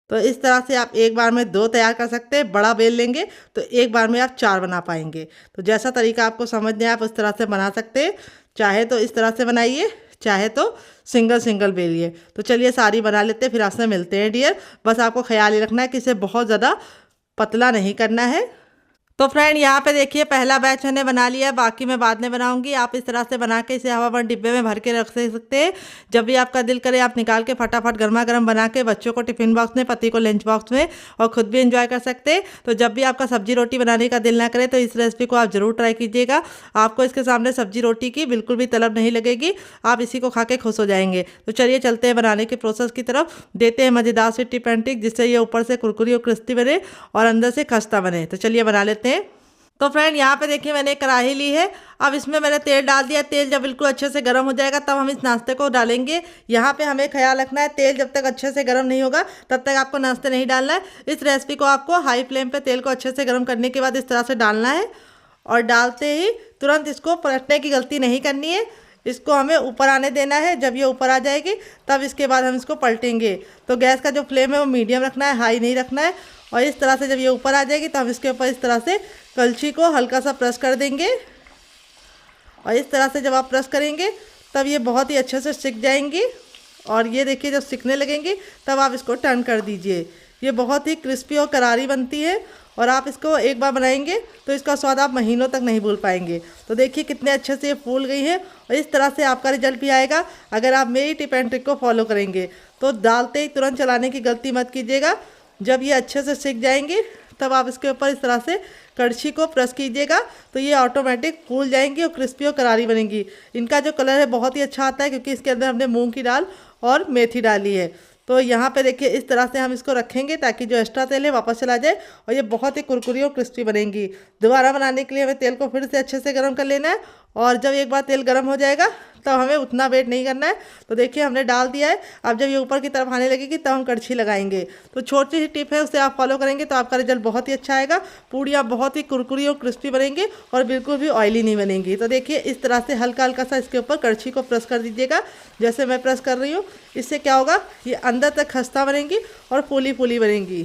तो इस तरह से आप एक बार में 2 तैयार कर सकते हैं। बड़ा बेल लेंगे तो एक बार में आप 4 बना पाएंगे। तो जैसा तरीका आपको समझ में आए आप उस तरह से बना सकते हैं। चाहे तो इस तरह से बनाइए, चाहे तो सिंगल सिंगल बेलिए। तो चलिए सारी बना लेते हैं, फिर आपसे मिलते हैं डियर। बस आपको ख्याल ही रखना है कि इसे बहुत ज़्यादा पतला नहीं करना है। तो फ्रेंड यहाँ पे देखिए पहला बैच मैंने बना लिया है, बाकी मैं बाद में बनाऊंगी। आप इस तरह से बना के इसे हवाबंद डिब्बे में भर के रख सकते हैं। जब भी आपका दिल करे आप निकाल के फटाफट गर्मा गर्म बना के बच्चों को टिफिन बॉक्स में, पति को लंच बॉक्स में और खुद भी एंजॉय कर सकते हैं। तो जब भी आपका सब्जी रोटी बनाने का दिल ना करे तो इस रेसिपी को आप ज़रूर ट्राई कीजिएगा। आपको इसके सामने सब्जी रोटी की बिल्कुल भी तलब नहीं लगेगी, आप इसी को खा के खुश हो जाएंगे। तो चलिए चलते हैं बनाने के प्रोसेस की तरफ। देते हैं मज़ेदार सी टिप एंड ट्रिक जिससे ये ऊपर से कुरकुरी और क्रिस्पी बने और अंदर से खस्ता बने। तो चलिए बना लेते हैं। तो फ्रेंड यहाँ पे देखिए मैंने एक कढ़ाई ली है। अब इसमें मैंने तेल डाल दिया। तेल जब बिल्कुल अच्छे से गर्म हो जाएगा तब हम इस नाश्ते को डालेंगे। यहाँ पे हमें ख्याल रखना है तेल जब तक अच्छे से गर्म नहीं होगा तब तक आपको नाश्ते नहीं डालना है। इस रेसिपी को आपको हाई फ्लेम पे तेल को अच्छे से गर्म करने के बाद इस तरह से डालना है और डालते ही तुरंत इसको पलटने की गलती नहीं करनी है। इसको हमें ऊपर आने देना है। जब ये ऊपर आ जाएगी तब इसके बाद हम इसको पलटेंगे। तो गैस का जो फ्लेम है वो मीडियम रखना है, हाई नहीं रखना है। और इस तरह से जब ये ऊपर आ जाएगी तो हम इसके ऊपर इस तरह से कलछी को हल्का सा प्रेस कर देंगे। और इस तरह से जब आप प्रेस करेंगे तब ये बहुत ही अच्छे से सिक जाएंगी। और ये देखिए जब सिकने लगेंगी तब आप इसको टर्न कर दीजिए। ये बहुत ही क्रिस्पी और करारी बनती है और आप इसको एक बार बनाएंगे तो इसका स्वाद आप महीनों तक नहीं भूल पाएंगे। तो देखिए कितने अच्छे से ये फूल गई है और इस तरह से आपका रिजल्ट भी आएगा अगर आप मेरी टिप एंड ट्रिक को फॉलो करेंगे। तो डालते ही तुरंत चलाने की गलती मत कीजिएगा। जब ये अच्छे से सिक जाएंगी तब आप इसके ऊपर इस तरह से कड़छी को प्रेस कीजिएगा तो ये ऑटोमेटिक फूल जाएंगी और क्रिस्पी और करारी बनेंगी। इनका जो कलर है बहुत ही अच्छा आता है क्योंकि इसके अंदर हमने मूंग की दाल और मेथी डाली है। तो यहाँ पे देखिए इस तरह से हम इसको रखेंगे ताकि जो एक्स्ट्रा तेल है वापस चला जाए और ये बहुत ही कुरकुरी और क्रिस्पी बनेंगी। दोबारा बनाने के लिए हमें तेल को फिर से अच्छे से गर्म कर लेना है और जब एक बार तेल गर्म हो जाएगा तब हमें उतना वेट नहीं करना है। तो देखिए हमने डाल दिया है। अब जब ये ऊपर की तरफ आने लगेगी तब हम कड़छी लगाएंगे। तो छोटी सी टिप है उसे आप फॉलो करेंगे तो आपका रिजल्ट बहुत ही अच्छा आएगा। पूड़ियाँ बहुत ही कुरकुरी और क्रिस्पी बनेंगी और बिल्कुल भी ऑयली नहीं बनेंगी। तो देखिए इस तरह से हल्का हल्का सा इसके ऊपर कड़छी को प्रेस कर दीजिएगा जैसे मैं प्रेस कर रही हूँ। इससे क्या होगा ये अंदर तक खस्ता बनेंगी और फूली फूली बनेंगी।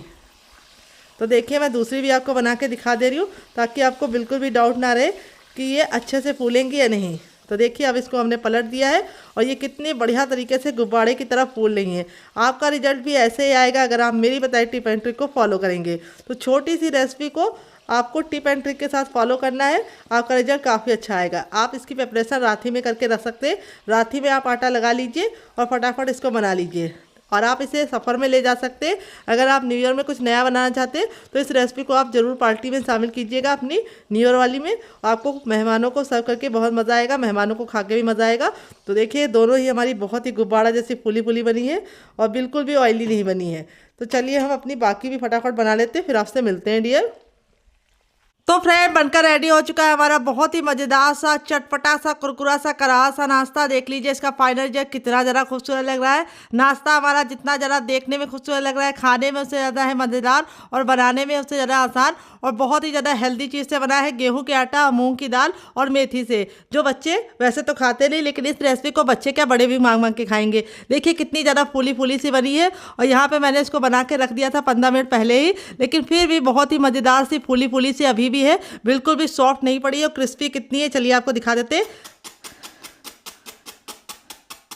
तो देखिए मैं दूसरी भी आपको बना के दिखा दे रही हूँ ताकि आपको बिल्कुल भी डाउट ना रहे कि ये अच्छे से फूलेंगी या नहीं। तो देखिए अब इसको हमने पलट दिया है और ये कितने बढ़िया तरीके से गुब्बारे की तरह फूल रही हैं। आपका रिजल्ट भी ऐसे ही आएगा अगर आप मेरी बताई टिप एंड ट्रिक को फॉलो करेंगे। तो छोटी सी रेसिपी को आपको टिप एंड ट्रिक के साथ फॉलो करना है, आपका रिजल्ट काफ़ी अच्छा आएगा। आप इसकी प्रिपरेशन रात में करके रख सकते हैं। रात में आप आटा लगा लीजिए और फटाफट इसको बना लीजिए और आप इसे सफ़र में ले जा सकते हैं। अगर आप न्यू ईयर में कुछ नया बनाना चाहते हैं तो इस रेसिपी को आप ज़रूर पार्टी में शामिल कीजिएगा अपनी न्यू ईयर वाली में। आपको मेहमानों को सर्व करके बहुत मज़ा आएगा, मेहमानों को खा के भी मज़ा आएगा। तो देखिए दोनों ही हमारी बहुत ही गुब्बारा जैसी फूली फूली बनी है और बिल्कुल भी ऑयली नहीं बनी है। तो चलिए हम अपनी बाकी भी फटाफट बना लेते हैं, फिर आपसे मिलते हैं डियर। तो फ्रेंड बनकर रेडी हो चुका है हमारा बहुत ही मज़ेदार सा चटपटा सा कुरकुरा सा करारा सा नाश्ता। देख लीजिए इसका फाइनल रिजल्ट कितना ज़रा खूबसूरत लग रहा है। नाश्ता हमारा जितना ज़रा देखने में खूबसूरत लग रहा है, खाने में उससे ज़्यादा है मज़ेदार और बनाने में उससे ज़्यादा आसान और बहुत ही ज़्यादा हेल्दी चीज़ से बना है। गेहूं के आटा, मूंग की दाल और मेथी से, जो बच्चे वैसे तो खाते नहीं लेकिन इस रेसिपी को बच्चे क्या बड़े भी मांग मांग के खाएंगे। देखिए कितनी ज़्यादा फूली फूली सी बनी है और यहाँ पे मैंने इसको बना के रख दिया था 15 मिनट पहले ही, लेकिन फिर भी बहुत ही मज़ेदार सी फूली फूली सी अभी भी है, बिल्कुल भी सॉफ्ट नहीं पड़ी और क्रिस्पी कितनी है चलिए आपको दिखा देते।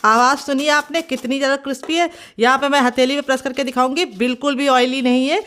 आवाज़ सुनिए आपने कितनी ज़्यादा क्रिस्पी है। यहाँ पे मैं हथेली पे प्रेस करके दिखाऊंगी, बिल्कुल भी ऑयली नहीं है।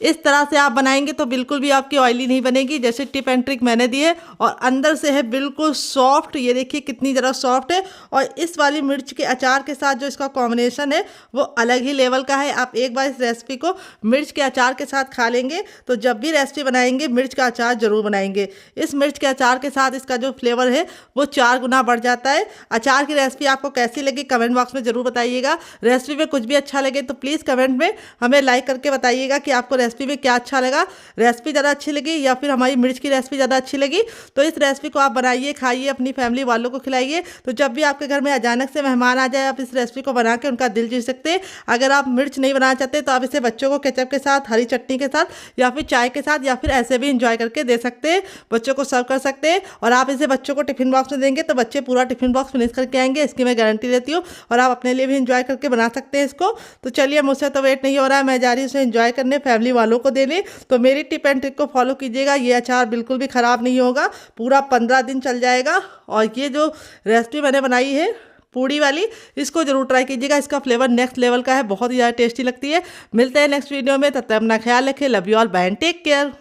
इस तरह से आप बनाएंगे तो बिल्कुल भी आपकी ऑयली नहीं बनेगी जैसे टिप एंड ट्रिक मैंने दी है। और अंदर से है बिल्कुल सॉफ्ट, ये देखिए कितनी ज़रा सॉफ्ट है। और इस वाली मिर्च के अचार के साथ जो इसका कॉम्बिनेशन है वो अलग ही लेवल का है। आप एक बार इस रेसिपी को मिर्च के अचार के साथ खा लेंगे तो जब भी रेसिपी बनाएंगे मिर्च का अचार ज़रूर बनाएंगे। इस मिर्च के अचार के साथ इसका जो फ्लेवर है वो 4 गुना बढ़ जाता है। अचार की रेसिपी आपको कैसी लगी कमेंट बॉक्स में ज़रूर बताइएगा। रेसिपी में कुछ भी अच्छा लगे तो प्लीज़ कमेंट में हमें लाइक करके बताइएगा कि आपको रेसिपी में क्या अच्छा लगा। रेसिपी ज़्यादा अच्छी लगी या फिर हमारी मिर्च की रेसिपी ज़्यादा अच्छी लगी तो इस रेसिपी को आप बनाइए, खाइए, अपनी फैमिली वालों को खिलाइए। तो जब भी आपके घर में अचानक से मेहमान आ जाए आप इस रेसिपी को बना के उनका दिल जीत सकते हैं। अगर आप मिर्च नहीं बनाना चाहते तो आप इसे बच्चों को केचप के साथ, हरी चटनी के साथ या फिर चाय के साथ या फिर ऐसे भी इंजॉय करके दे सकते हैं, बच्चों को सर्व कर सकते हैं। और आप इसे बच्चों को टिफिन बॉक्स में देंगे तो बच्चे पूरा टिफिन बॉक्स फिनिश करके आएंगे, इसकी मैं गारंटी देती हूँ। और आप अपने लिए भी इंजॉय करके बना सकते हैं इसको। तो चलिए मुझसे तो वेट नहीं हो रहा है, मैं जा रही हूँ उसे इंजॉय करने, फैमिली वालों को देने। तो मेरी टिप एंड ट्रिक को फॉलो कीजिएगा, ये अचार बिल्कुल भी ख़राब नहीं होगा, पूरा 15 दिन चल जाएगा। और ये जो रेसिपी मैंने बनाई है पूड़ी वाली, इसको जरूर ट्राई कीजिएगा। इसका फ्लेवर नेक्स्ट लेवल का है, बहुत ही ज़्यादा टेस्टी लगती है। मिलते हैं नेक्स्ट वीडियो में, तब तक अपना ख्याल रखें। Love you all, bye and take care.